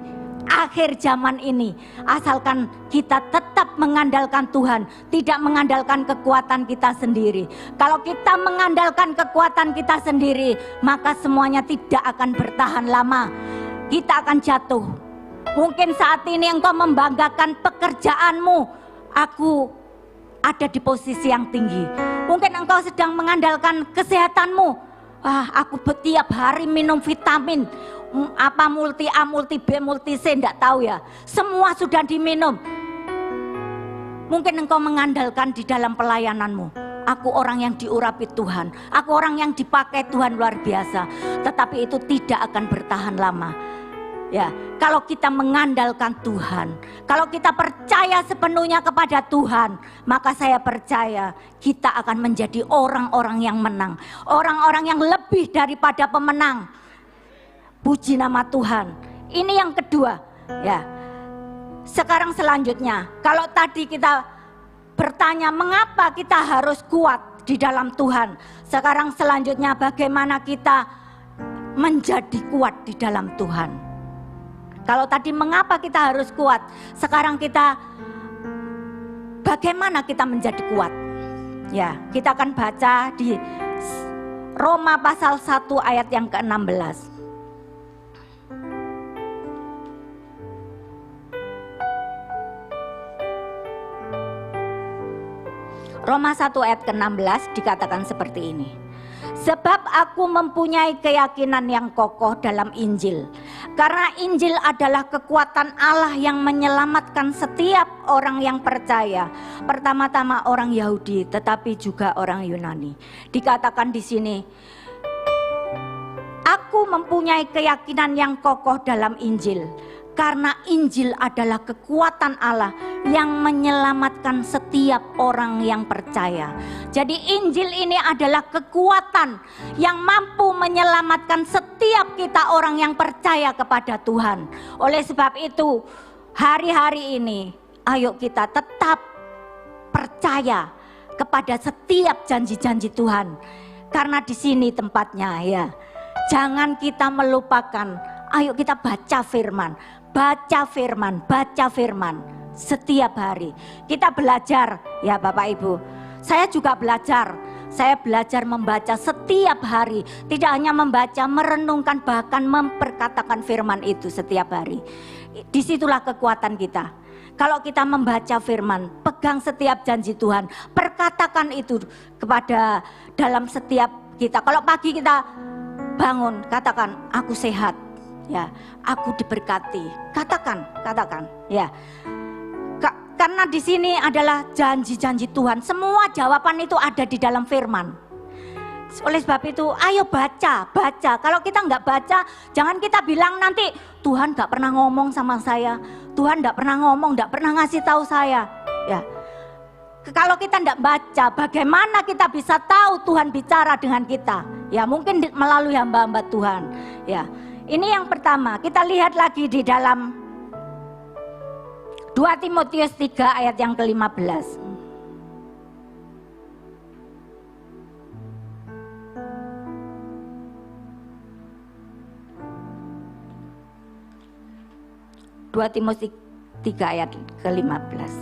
akhir zaman ini. Asalkan kita tetap mengandalkan Tuhan, tidak mengandalkan kekuatan kita sendiri. Kalau kita mengandalkan kekuatan kita sendiri, maka semuanya tidak akan bertahan lama. Kita akan jatuh. Mungkin saat ini engkau membanggakan pekerjaanmu, aku ada di posisi yang tinggi. Mungkin engkau sedang mengandalkan kesehatanmu, aku setiap hari minum vitamin, apa multi A, multi B, multi C, enggak tahu ya. Semua sudah diminum. Mungkin engkau mengandalkan di dalam pelayananmu, aku orang yang diurapi Tuhan, aku orang yang dipakai Tuhan luar biasa. Tetapi itu tidak akan bertahan lama. Ya, kalau kita mengandalkan Tuhan, kalau kita percaya sepenuhnya kepada Tuhan, maka saya percaya kita akan menjadi orang-orang yang menang, orang-orang yang lebih daripada pemenang. Puji nama Tuhan. Ini yang kedua, ya. Sekarang selanjutnya, kalau tadi kita bertanya mengapa kita harus kuat di dalam Tuhan, sekarang selanjutnya bagaimana kita menjadi kuat di dalam Tuhan. Kalau tadi mengapa kita harus kuat, sekarang kita bagaimana kita menjadi kuat. Ya, kita akan baca di Roma pasal 1 ayat yang ke-16. Roma 1 ayat ke-16 dikatakan seperti ini. Sebab aku mempunyai keyakinan yang kokoh dalam Injil. Karena Injil adalah kekuatan Allah yang menyelamatkan setiap orang yang percaya. Pertama-tama orang Yahudi, tetapi juga orang Yunani. Dikatakan di sini, aku mempunyai keyakinan yang kokoh dalam Injil. Karena Injil adalah kekuatan Allah yang menyelamatkan setiap orang yang percaya. Jadi Injil ini adalah kekuatan yang mampu menyelamatkan setiap kita orang yang percaya kepada Tuhan. Oleh sebab itu, hari-hari ini ayo kita tetap percaya kepada setiap janji-janji Tuhan. Karena di sini tempatnya ya. Jangan kita melupakan, ayo kita baca firman, baca firman, baca firman setiap hari. Kita belajar ya Bapak Ibu. Saya juga belajar. Saya belajar membaca setiap hari. Tidak hanya membaca, merenungkan, bahkan memperkatakan firman itu setiap hari. Disitulah kekuatan kita. Kalau kita membaca firman, pegang setiap janji Tuhan, perkatakan itu kepada dalam setiap kita. Kalau pagi kita bangun, katakan aku sehat, ya, aku diberkati. Katakan, ya. Karena di sini adalah janji-janji Tuhan. Semua jawaban itu ada di dalam firman. Oleh sebab itu, ayo baca. Kalau kita nggak baca, jangan kita bilang nanti Tuhan nggak pernah ngomong sama saya, Tuhan nggak pernah ngomong, nggak pernah ngasih tahu saya. Ya, kalau kita nggak baca, bagaimana kita bisa tahu Tuhan bicara dengan kita? Ya, mungkin melalui hamba-hamba Tuhan. Ya, ini yang pertama. Kita lihat lagi di dalam 2 Timotius 3 ayat yang ke-15. Timotius 3 ayat ke-15.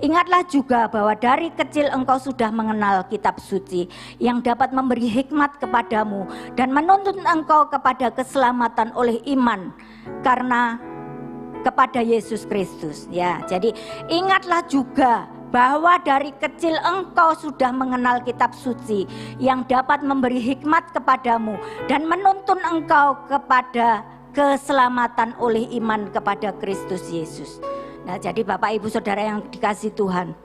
Ingatlah juga bahwa dari kecil engkau sudah mengenal kitab suci yang dapat memberi hikmat kepadamu dan menuntun engkau kepada keselamatan oleh iman karena kepada Yesus Kristus. Ya, jadi ingatlah juga bahwa dari kecil engkau sudah mengenal kitab suci yang dapat memberi hikmat kepadamu dan menuntun engkau kepada keselamatan oleh iman kepada Kristus Yesus. Nah, jadi Bapak Ibu Saudara yang dikasihi Tuhan,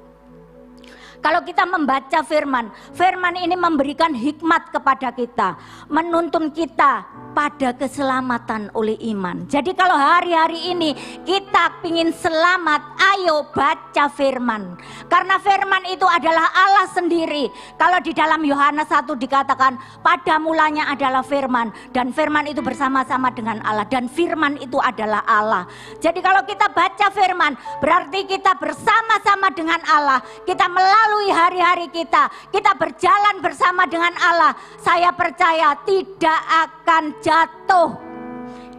kalau kita membaca firman, firman ini memberikan hikmat kepada kita, menuntun kita pada keselamatan oleh iman. Jadi kalau hari-hari ini kita ingin selamat, ayo baca firman. Karena firman itu adalah Allah sendiri. Kalau di dalam Yohanes 1 dikatakan, pada mulanya adalah firman, dan firman itu bersama-sama dengan Allah, dan firman itu adalah Allah. Jadi kalau kita baca firman, berarti kita bersama-sama dengan Allah. Kita melalui hari-hari kita berjalan bersama dengan Allah. Saya percaya tidak akan jatuh.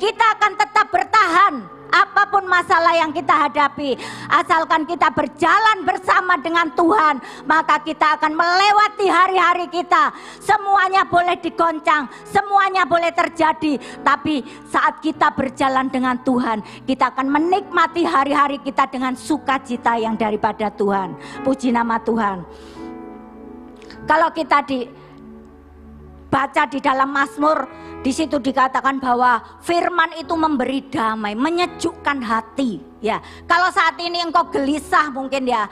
Kita akan tetap bertahan apapun masalah yang kita hadapi. Asalkan kita berjalan bersama dengan Tuhan, maka kita akan melewati hari-hari kita. Semuanya boleh digoncang, semuanya boleh terjadi, tapi saat kita berjalan dengan Tuhan, kita akan menikmati hari-hari kita dengan sukacita yang daripada Tuhan. Puji nama Tuhan. Kalau kita baca di dalam Mazmur, di situ dikatakan bahwa firman itu memberi damai, menyejukkan hati. Ya, kalau saat ini engkau gelisah mungkin ya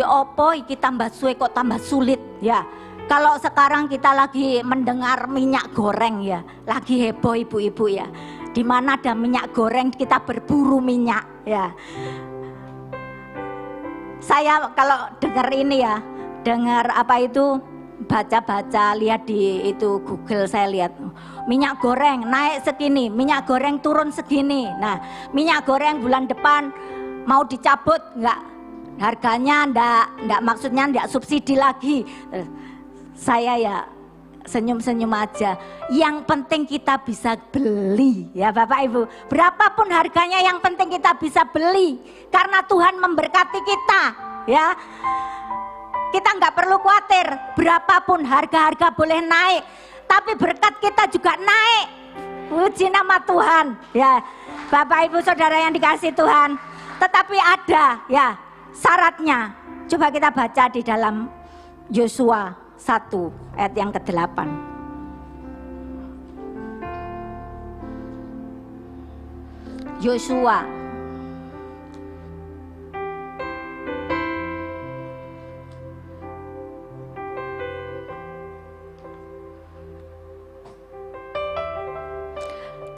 opo iki tambah suwe kok tambah sulit ya. Kalau sekarang kita lagi mendengar minyak goreng ya, lagi heboh ibu-ibu ya. Di mana ada minyak goreng kita berburu minyak ya. Saya kalau dengar ini ya, dengar apa itu, baca-baca, lihat di itu Google, saya lihat minyak goreng naik segini, minyak goreng turun segini. Nah, minyak goreng bulan depan mau dicabut enggak, harganya enggak maksudnya enggak subsidi lagi. Saya ya senyum-senyum aja. Yang penting kita bisa beli ya Bapak Ibu. Berapapun harganya yang penting kita bisa beli. Karena Tuhan memberkati kita ya. Kita nggak perlu khawatir, berapapun harga-harga boleh naik, tapi berkat kita juga naik. Puji nama Tuhan ya Bapak Ibu Saudara yang dikasihi Tuhan. Tetapi ada ya syaratnya. Coba kita baca di dalam Yosua 1 ayat yang ke-8. Yosua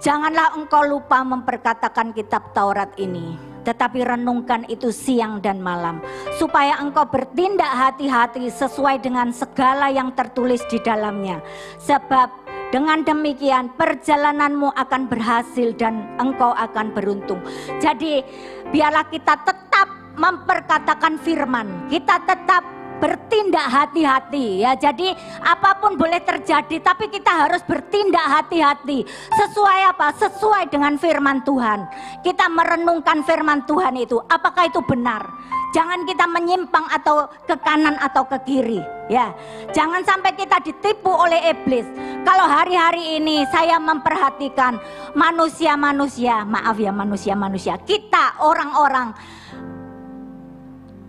janganlah engkau lupa memperkatakan kitab Taurat ini tetapi renungkan itu siang dan malam, supaya engkau bertindak hati-hati sesuai dengan segala yang tertulis di dalamnya. Sebab dengan demikian perjalananmu akan berhasil dan engkau akan beruntung. Jadi biarlah kita tetap memperkatakan firman, kita tetap bertindak hati-hati ya. Jadi apapun boleh terjadi, tapi kita harus bertindak hati-hati. Sesuai apa? Sesuai dengan firman Tuhan. Kita merenungkan firman Tuhan itu, apakah itu benar? Jangan kita menyimpang atau ke kanan atau ke kiri ya. Jangan sampai kita ditipu oleh iblis. Kalau hari-hari ini saya memperhatikan manusia-manusia, maaf ya manusia-manusia, kita orang-orang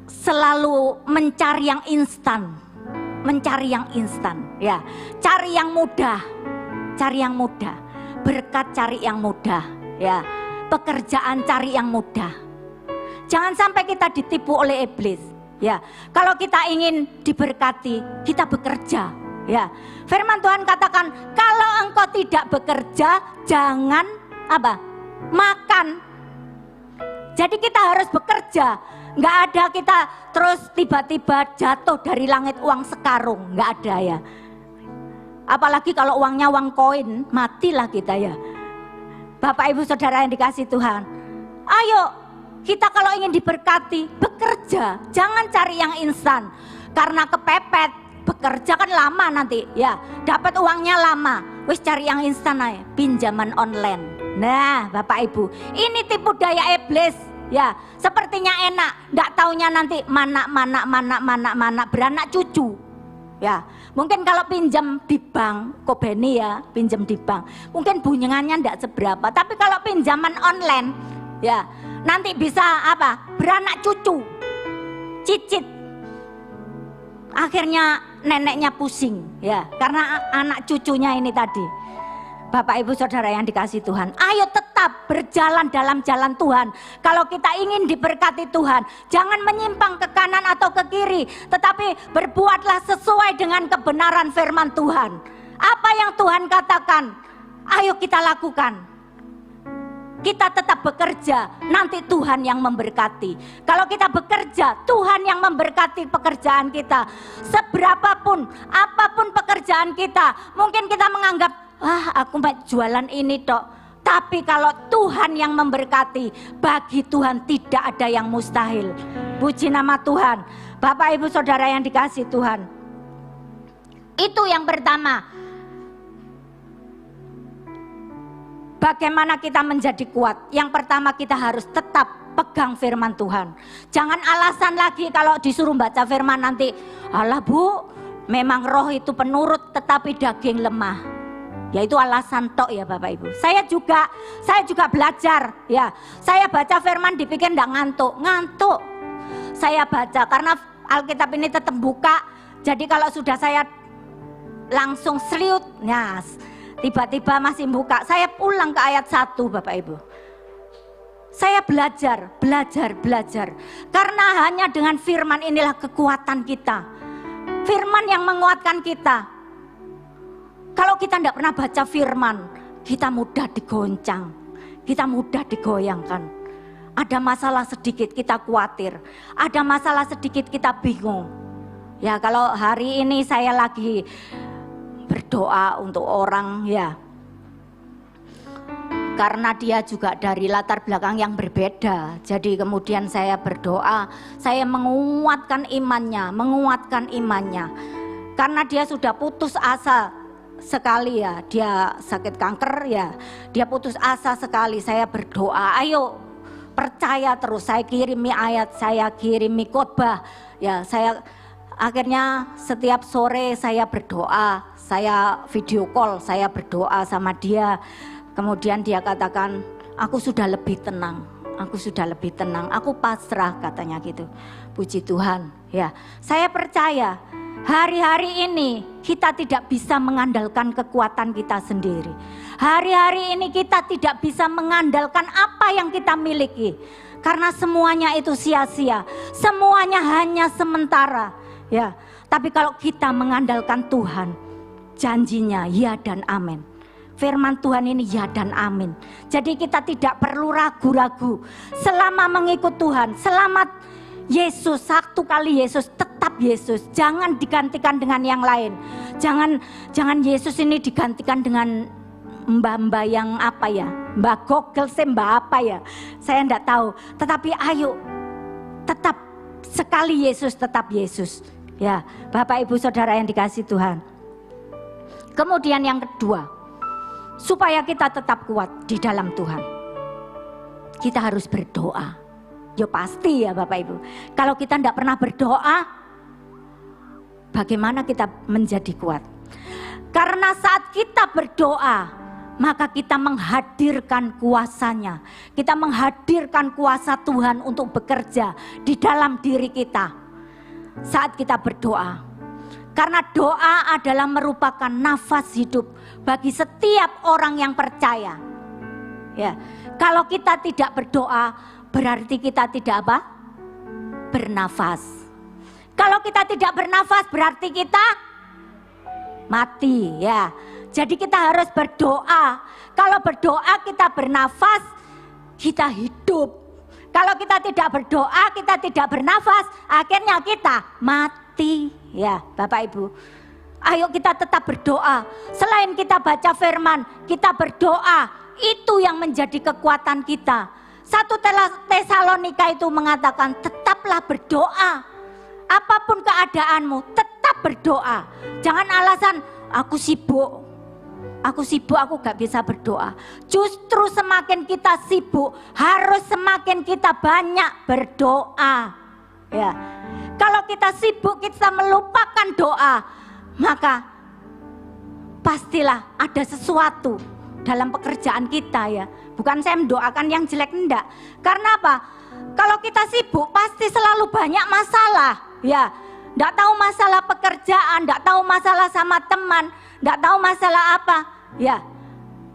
selalu mencari yang instan, ya, cari yang mudah, berkat cari yang mudah, ya, pekerjaan cari yang mudah. Jangan sampai kita ditipu oleh iblis, ya. Kalau kita ingin diberkati, kita bekerja, ya. Firman Tuhan katakan, kalau engkau tidak bekerja, jangan apa? Makan. Jadi kita harus bekerja. Nggak ada kita terus tiba-tiba jatuh dari langit uang sekarung, nggak ada ya. Apalagi kalau uangnya uang koin, matilah kita ya. Bapak Ibu Saudara yang dikasih Tuhan, ayo kita kalau ingin diberkati, bekerja, jangan cari yang instan. Karena kepepet, bekerja kan lama nanti ya, dapat uangnya lama, wis cari yang instan aja, pinjaman online. Nah Bapak Ibu, ini tipu daya iblis. Ya, sepertinya enak, nggak taunya nanti mana beranak cucu. Ya, mungkin kalau pinjam di bank, Kobeni ya, pinjam di bank, mungkin bunyiannya nggak seberapa. Tapi kalau pinjaman online, ya nanti bisa apa? Beranak cucu, cicit. Akhirnya neneknya pusing, ya, karena anak cucunya ini tadi. Bapak Ibu Saudara yang dikasih Tuhan, ayo tetap berjalan dalam jalan Tuhan. Kalau kita ingin diberkati Tuhan, jangan menyimpang ke kanan atau ke kiri, tetapi berbuatlah sesuai dengan kebenaran firman Tuhan. Apa yang Tuhan katakan, ayo kita lakukan. Kita tetap bekerja, nanti Tuhan yang memberkati. Kalau kita bekerja, Tuhan yang memberkati pekerjaan kita. Seberapapun, apapun pekerjaan kita, mungkin kita menganggap, aku mau jualan ini tok. Tapi kalau Tuhan yang memberkati, bagi Tuhan tidak ada yang mustahil. Puji nama Tuhan. Bapak Ibu Saudara yang dikasih Tuhan, itu yang pertama. Bagaimana kita menjadi kuat? Yang pertama kita harus tetap pegang firman Tuhan. Jangan alasan lagi kalau disuruh baca firman nanti, alah Bu, memang roh itu penurut tetapi daging lemah. Ya itu alasan tok ya Bapak Ibu. Saya juga belajar ya. Saya baca firman dipikir enggak ngantuk. Saya baca karena Alkitab ini tetap buka. Jadi kalau sudah saya langsung seliut, nah tiba-tiba masih buka, saya pulang ke ayat 1 Bapak Ibu. Saya belajar. Karena hanya dengan firman inilah kekuatan kita. Firman yang menguatkan kita. Kalau kita tidak pernah baca firman, kita mudah digoncang, kita mudah digoyangkan. Ada masalah sedikit kita khawatir, ada masalah sedikit kita bingung. Ya kalau hari ini saya lagi berdoa untuk orang ya, karena dia juga dari latar belakang yang berbeda. Jadi kemudian saya berdoa, saya menguatkan imannya. Karena dia sudah putus asa sekali ya, dia sakit kanker ya, dia putus asa sekali. Saya berdoa, ayo percaya terus. Saya kirimi ayat, saya kirimi khotbah ya. Saya akhirnya setiap sore saya berdoa, saya video call, saya berdoa sama dia. Kemudian dia katakan, aku sudah lebih tenang, aku pasrah katanya gitu. Puji Tuhan ya. Saya percaya hari-hari ini kita tidak bisa mengandalkan kekuatan kita sendiri. Hari-hari ini kita tidak bisa mengandalkan apa yang kita miliki. Karena semuanya itu sia-sia, semuanya hanya sementara ya. Tapi kalau kita mengandalkan Tuhan, janjinya ya dan amin. firman Tuhan ini ya dan amin. Jadi kita tidak perlu ragu-ragu selama mengikut Tuhan, selama Yesus, satu kali Yesus, tetap Yesus. Jangan digantikan dengan yang lain. Jangan Yesus ini digantikan dengan mbak-mbak yang apa ya, mbak Google, mbak apa ya, saya enggak tahu. Tetapi ayo tetap sekali Yesus, tetap Yesus. Ya, Bapak Ibu Saudara yang dikasihi Tuhan. Kemudian yang kedua, supaya kita tetap kuat di dalam Tuhan, kita harus berdoa. Ya pasti ya Bapak Ibu. Kalau kita tidak pernah berdoa, bagaimana kita menjadi kuat? Karena saat kita berdoa, maka kita menghadirkan kuasanya. Kita menghadirkan kuasa Tuhan untuk bekerja di dalam diri kita saat kita berdoa. Karena doa adalah merupakan nafas hidup bagi setiap orang yang percaya. Ya, kalau kita tidak berdoa, berarti kita tidak apa? Bernafas. Kalau kita tidak bernafas, berarti kita mati. Ya, jadi kita harus berdoa. Kalau berdoa kita bernafas, kita hidup. Kalau kita tidak berdoa, kita tidak bernafas, akhirnya kita mati. Ya, Bapak Ibu, ayo kita tetap berdoa. Selain kita baca firman, kita berdoa. Itu yang menjadi kekuatan kita. 1 Tesalonika itu mengatakan, tetaplah berdoa. Apapun keadaanmu, tetap berdoa. Jangan alasan, aku sibuk, aku gak bisa berdoa. Justru semakin kita sibuk, harus semakin kita banyak berdoa. Ya. Kalau kita sibuk, kita melupakan doa, maka pastilah ada sesuatu dalam pekerjaan kita ya. Bukan saya mendoakan yang jelek, enggak. Karena apa? Kalau kita sibuk pasti selalu banyak masalah ya. Enggak tahu masalah pekerjaan, enggak tahu masalah sama teman, enggak tahu masalah apa ya.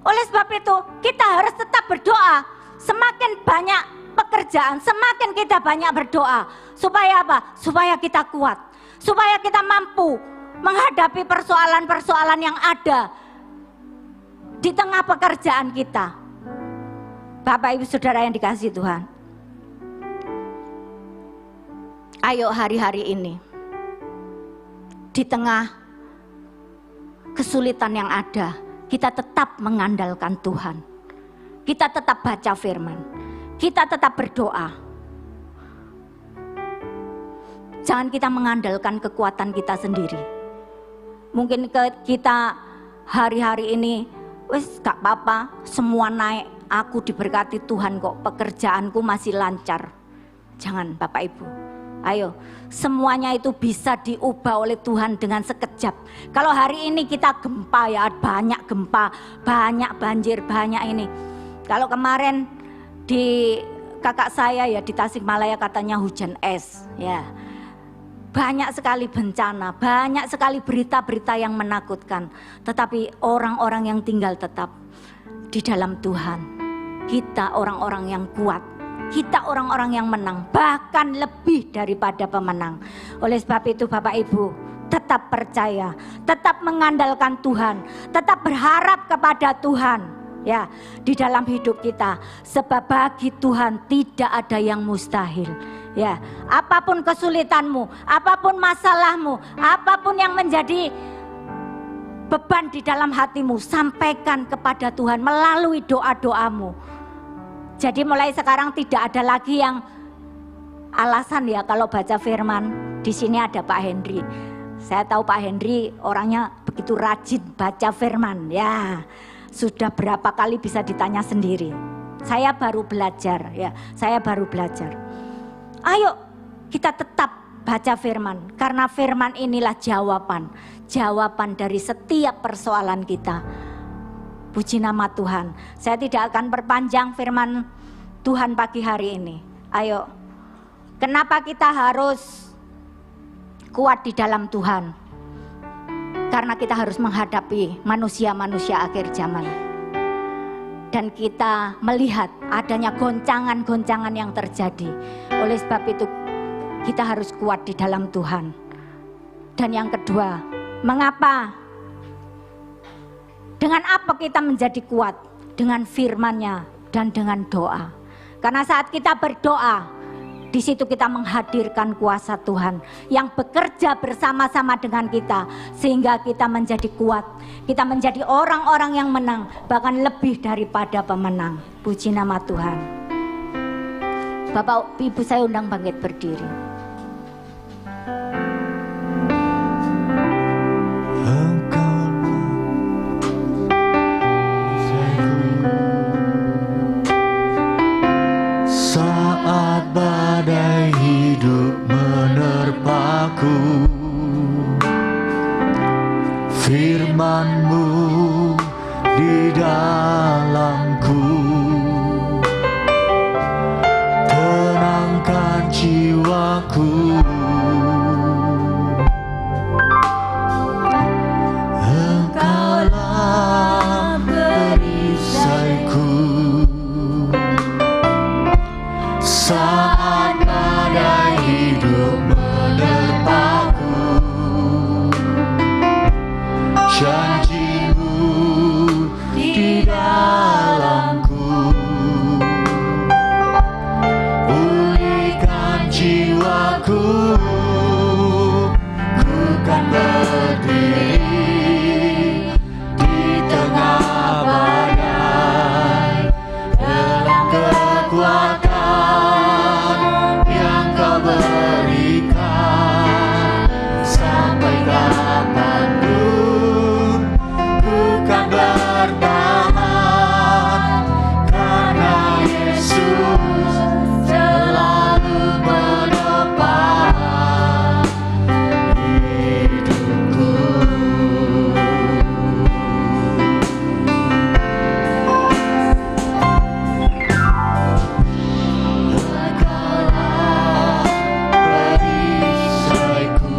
Oleh sebab itu kita harus tetap berdoa. Semakin banyak pekerjaan, semakin kita banyak berdoa. Supaya apa? Supaya kita kuat. Supaya kita mampu menghadapi persoalan-persoalan yang ada di tengah pekerjaan kita. Bapak Ibu Saudara yang dikasihi Tuhan. Ayo hari-hari ini, di tengah kesulitan yang ada, kita tetap mengandalkan Tuhan. Kita tetap baca firman. Kita tetap berdoa. Jangan kita mengandalkan kekuatan kita sendiri. Mungkin kita hari-hari ini, wes gak apa-apa, semua naik, aku diberkati Tuhan kok, pekerjaanku masih lancar. Jangan Bapak Ibu. Ayo, semuanya itu bisa diubah oleh Tuhan dengan sekejap. Kalau hari ini kita gempa ya, banyak gempa, banyak banjir, banyak ini. Kalau kemarin di kakak saya ya di Tasikmalaya katanya hujan es ya. Banyak sekali bencana, banyak sekali berita-berita yang menakutkan. Tetapi orang-orang yang tinggal tetap di dalam Tuhan, kita orang-orang yang kuat, kita orang-orang yang menang, bahkan lebih daripada pemenang. Oleh sebab itu Bapak Ibu, tetap percaya, tetap mengandalkan Tuhan, tetap berharap kepada Tuhan ya di dalam hidup kita. Sebab bagi Tuhan tidak ada yang mustahil. Ya, apapun kesulitanmu, apapun masalahmu, apapun yang menjadi beban di dalam hatimu, sampaikan kepada Tuhan melalui doa-doamu. Jadi mulai sekarang tidak ada lagi yang alasan ya kalau baca firman. Di sini ada Pak Henry. Saya tahu Pak Henry orangnya begitu rajin baca firman. Ya, sudah berapa kali bisa ditanya sendiri. Saya baru belajar ya, saya baru belajar. Ayo kita tetap baca firman, karena firman inilah jawaban dari setiap persoalan kita. Puji nama Tuhan. Saya tidak akan perpanjang firman Tuhan pagi hari ini. Ayo, kenapa kita harus kuat di dalam Tuhan? Karena kita harus menghadapi manusia-manusia akhir zaman. Dan kita melihat adanya goncangan-goncangan yang terjadi. Oleh sebab itu kita harus kuat di dalam Tuhan. Dan yang kedua, mengapa Dengan apa kita menjadi kuat? Dengan firman-Nya dan dengan doa. Karena saat kita berdoa, di situ kita menghadirkan kuasa Tuhan yang bekerja bersama-sama dengan kita, sehingga kita menjadi kuat. Kita menjadi orang-orang yang menang, bahkan lebih daripada pemenang. Puji nama Tuhan. Bapak Ibu, saya undang bangkit berdiri. Saat badai hidup menerpaku, firman-Mu di dalamku, tenangkan jiwaku. Engkaulah perisaiku saat badai hidup menerpaku. Janji-Mu di dalamku, pulihkan jiwaku. Ku kan berdiri di tengah badai dalam kekuatan yang Kau berikan. Sampai kapanpun ku kan bertahan, karena Yesus selalu menopang hidupku. Engkaulah perisaiku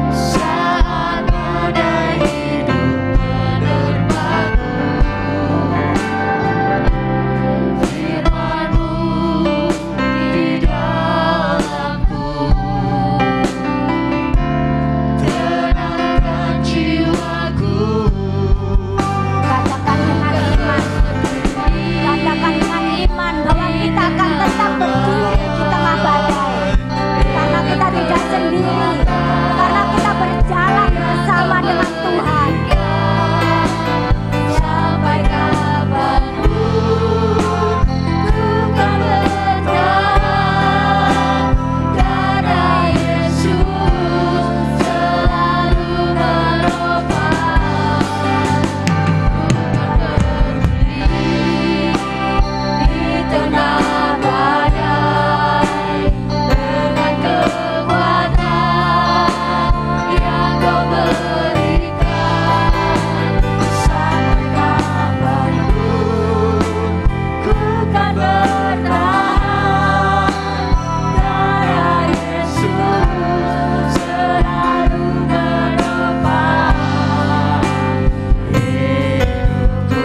saat badai hidup menerpaku. Firman-Mu di dalamku, tenangkan jiwaku. Katakan dengan iman, katakan dengan iman bahwa kita akan tetap berdiri di tengah badai. Karena kita tidak sendiri, karena kita berjalan bersama dengan Tuhan. Sampai kapanpun ku kan bertahan, karena Yesus selalu menopang. Di tengah badai dengan kekuatan yang Kau berikan. Sampai kapanpun ku kan bertahan, karena Yesus selalu menopang hidupku.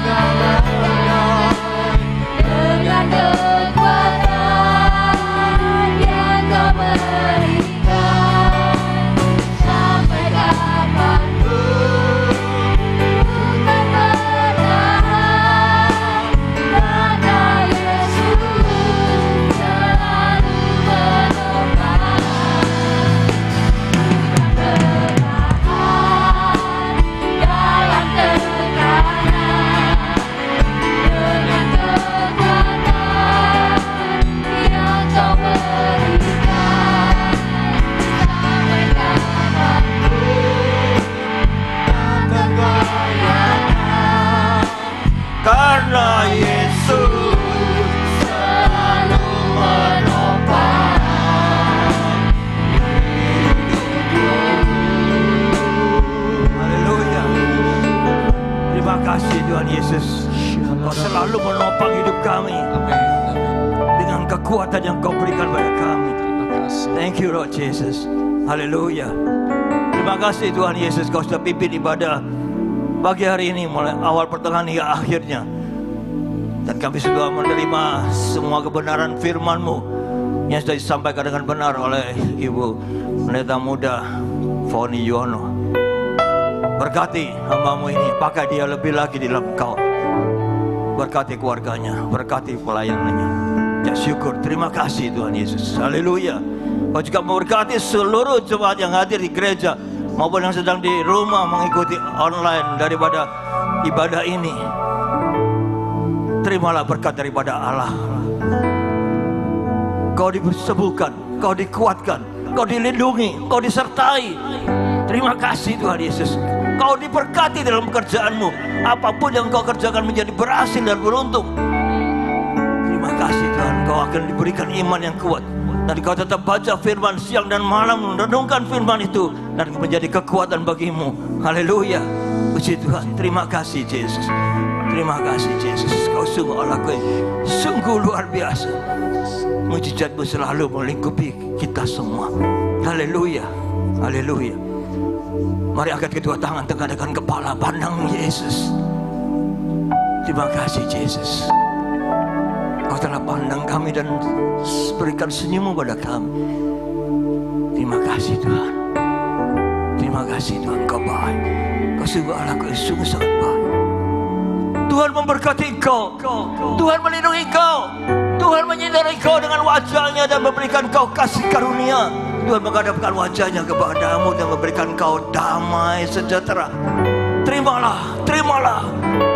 Katakan bukan Dengan kekuatan yang Kau berikan. Sampai kapanpun ku kan bertahan, karena Yesus selalu menopang. Bertahan dalam tekanan, dengan kekuatan yang Kau berikan. Sampai kapanpun tak tergoyahkan, karena Yesus selalu menopang hidupku. Haleluya. Terima kasih Tuhan Yesus. Kau selalu menopang hidup kami dengan kekuatan yang Kau berikan pada kami. Thank you Lord Jesus. Haleluya. Terima kasih Tuhan Yesus, Kau sudah pimpin ibadah pagi hari ini mulai awal pertengahan hingga akhirnya. Dan kami sudah menerima semua kebenaran firman-Mu yang sudah disampaikan dengan benar oleh Ibu Pendeta Muda Foni Yono. Berkati hamba-Mu ini, pakai dia lebih lagi di dalam Kau. Berkati keluarganya, berkati pelayanannya. Ya syukur, terima kasih Tuhan Yesus. Haleluya. Kau juga memberkati seluruh jemaat yang hadir di gereja maupun yang sedang di rumah mengikuti online daripada ibadah ini. Terimalah berkat daripada Allah. Kau disembuhkan, Kau dikuatkan, Kau dilindungi, Kau disertai. Terima kasih Tuhan Yesus. Kau diberkati dalam pekerjaan-Mu. Apapun yang Kau kerjakan menjadi berhasil dan beruntung. Terima kasih Tuhan, Kau akan diberikan iman yang kuat. Dan Kau tetap baca firman siang dan malam, renungkan firman itu, dan menjadi kekuatan bagimu. Haleluya. Puji Tuhan, terima kasih Yesus. Terima kasih Yesus. Kau sungguh Allah-Ku sungguh luar biasa. Mujizat-Mu selalu melingkupi kita semua. Haleluya. Haleluya. Mari angkat kedua tangan, tegakkan kepala, pandang Yesus. Terima kasih Yesus. Kau telah pandang kami dan berikan senyum-Mu pada kami. Terima kasih Tuhan. Terima kasih Tuhan, Kau baik. Kau sungguh Allah-Ku sungguh sangat baik. Tuhan memberkati Kau. Tuhan melindungi Kau. Tuhan menyinari Kau dengan wajah-Nya dan memberikan Kau kasih karunia. Tuhan menghadapkan wajah-Nya kepadamu dan memberikan Kau damai sejahtera. Terimalah, terimalah,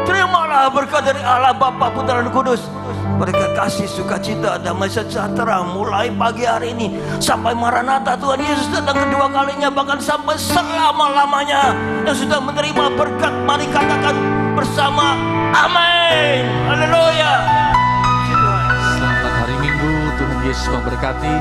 terimalah berkat dari Allah Bapa, Putra dan Kudus. Berikan kasih, sukacita, damai sejahtera mulai pagi hari ini sampai Maranatha Tuhan Yesus datang kedua kalinya, bahkan sampai selama-lamanya. Yang sudah menerima berkat, mari katakan bersama, amin. Haleluya. Selamat hari Minggu, Tuhan Yesus memberkati.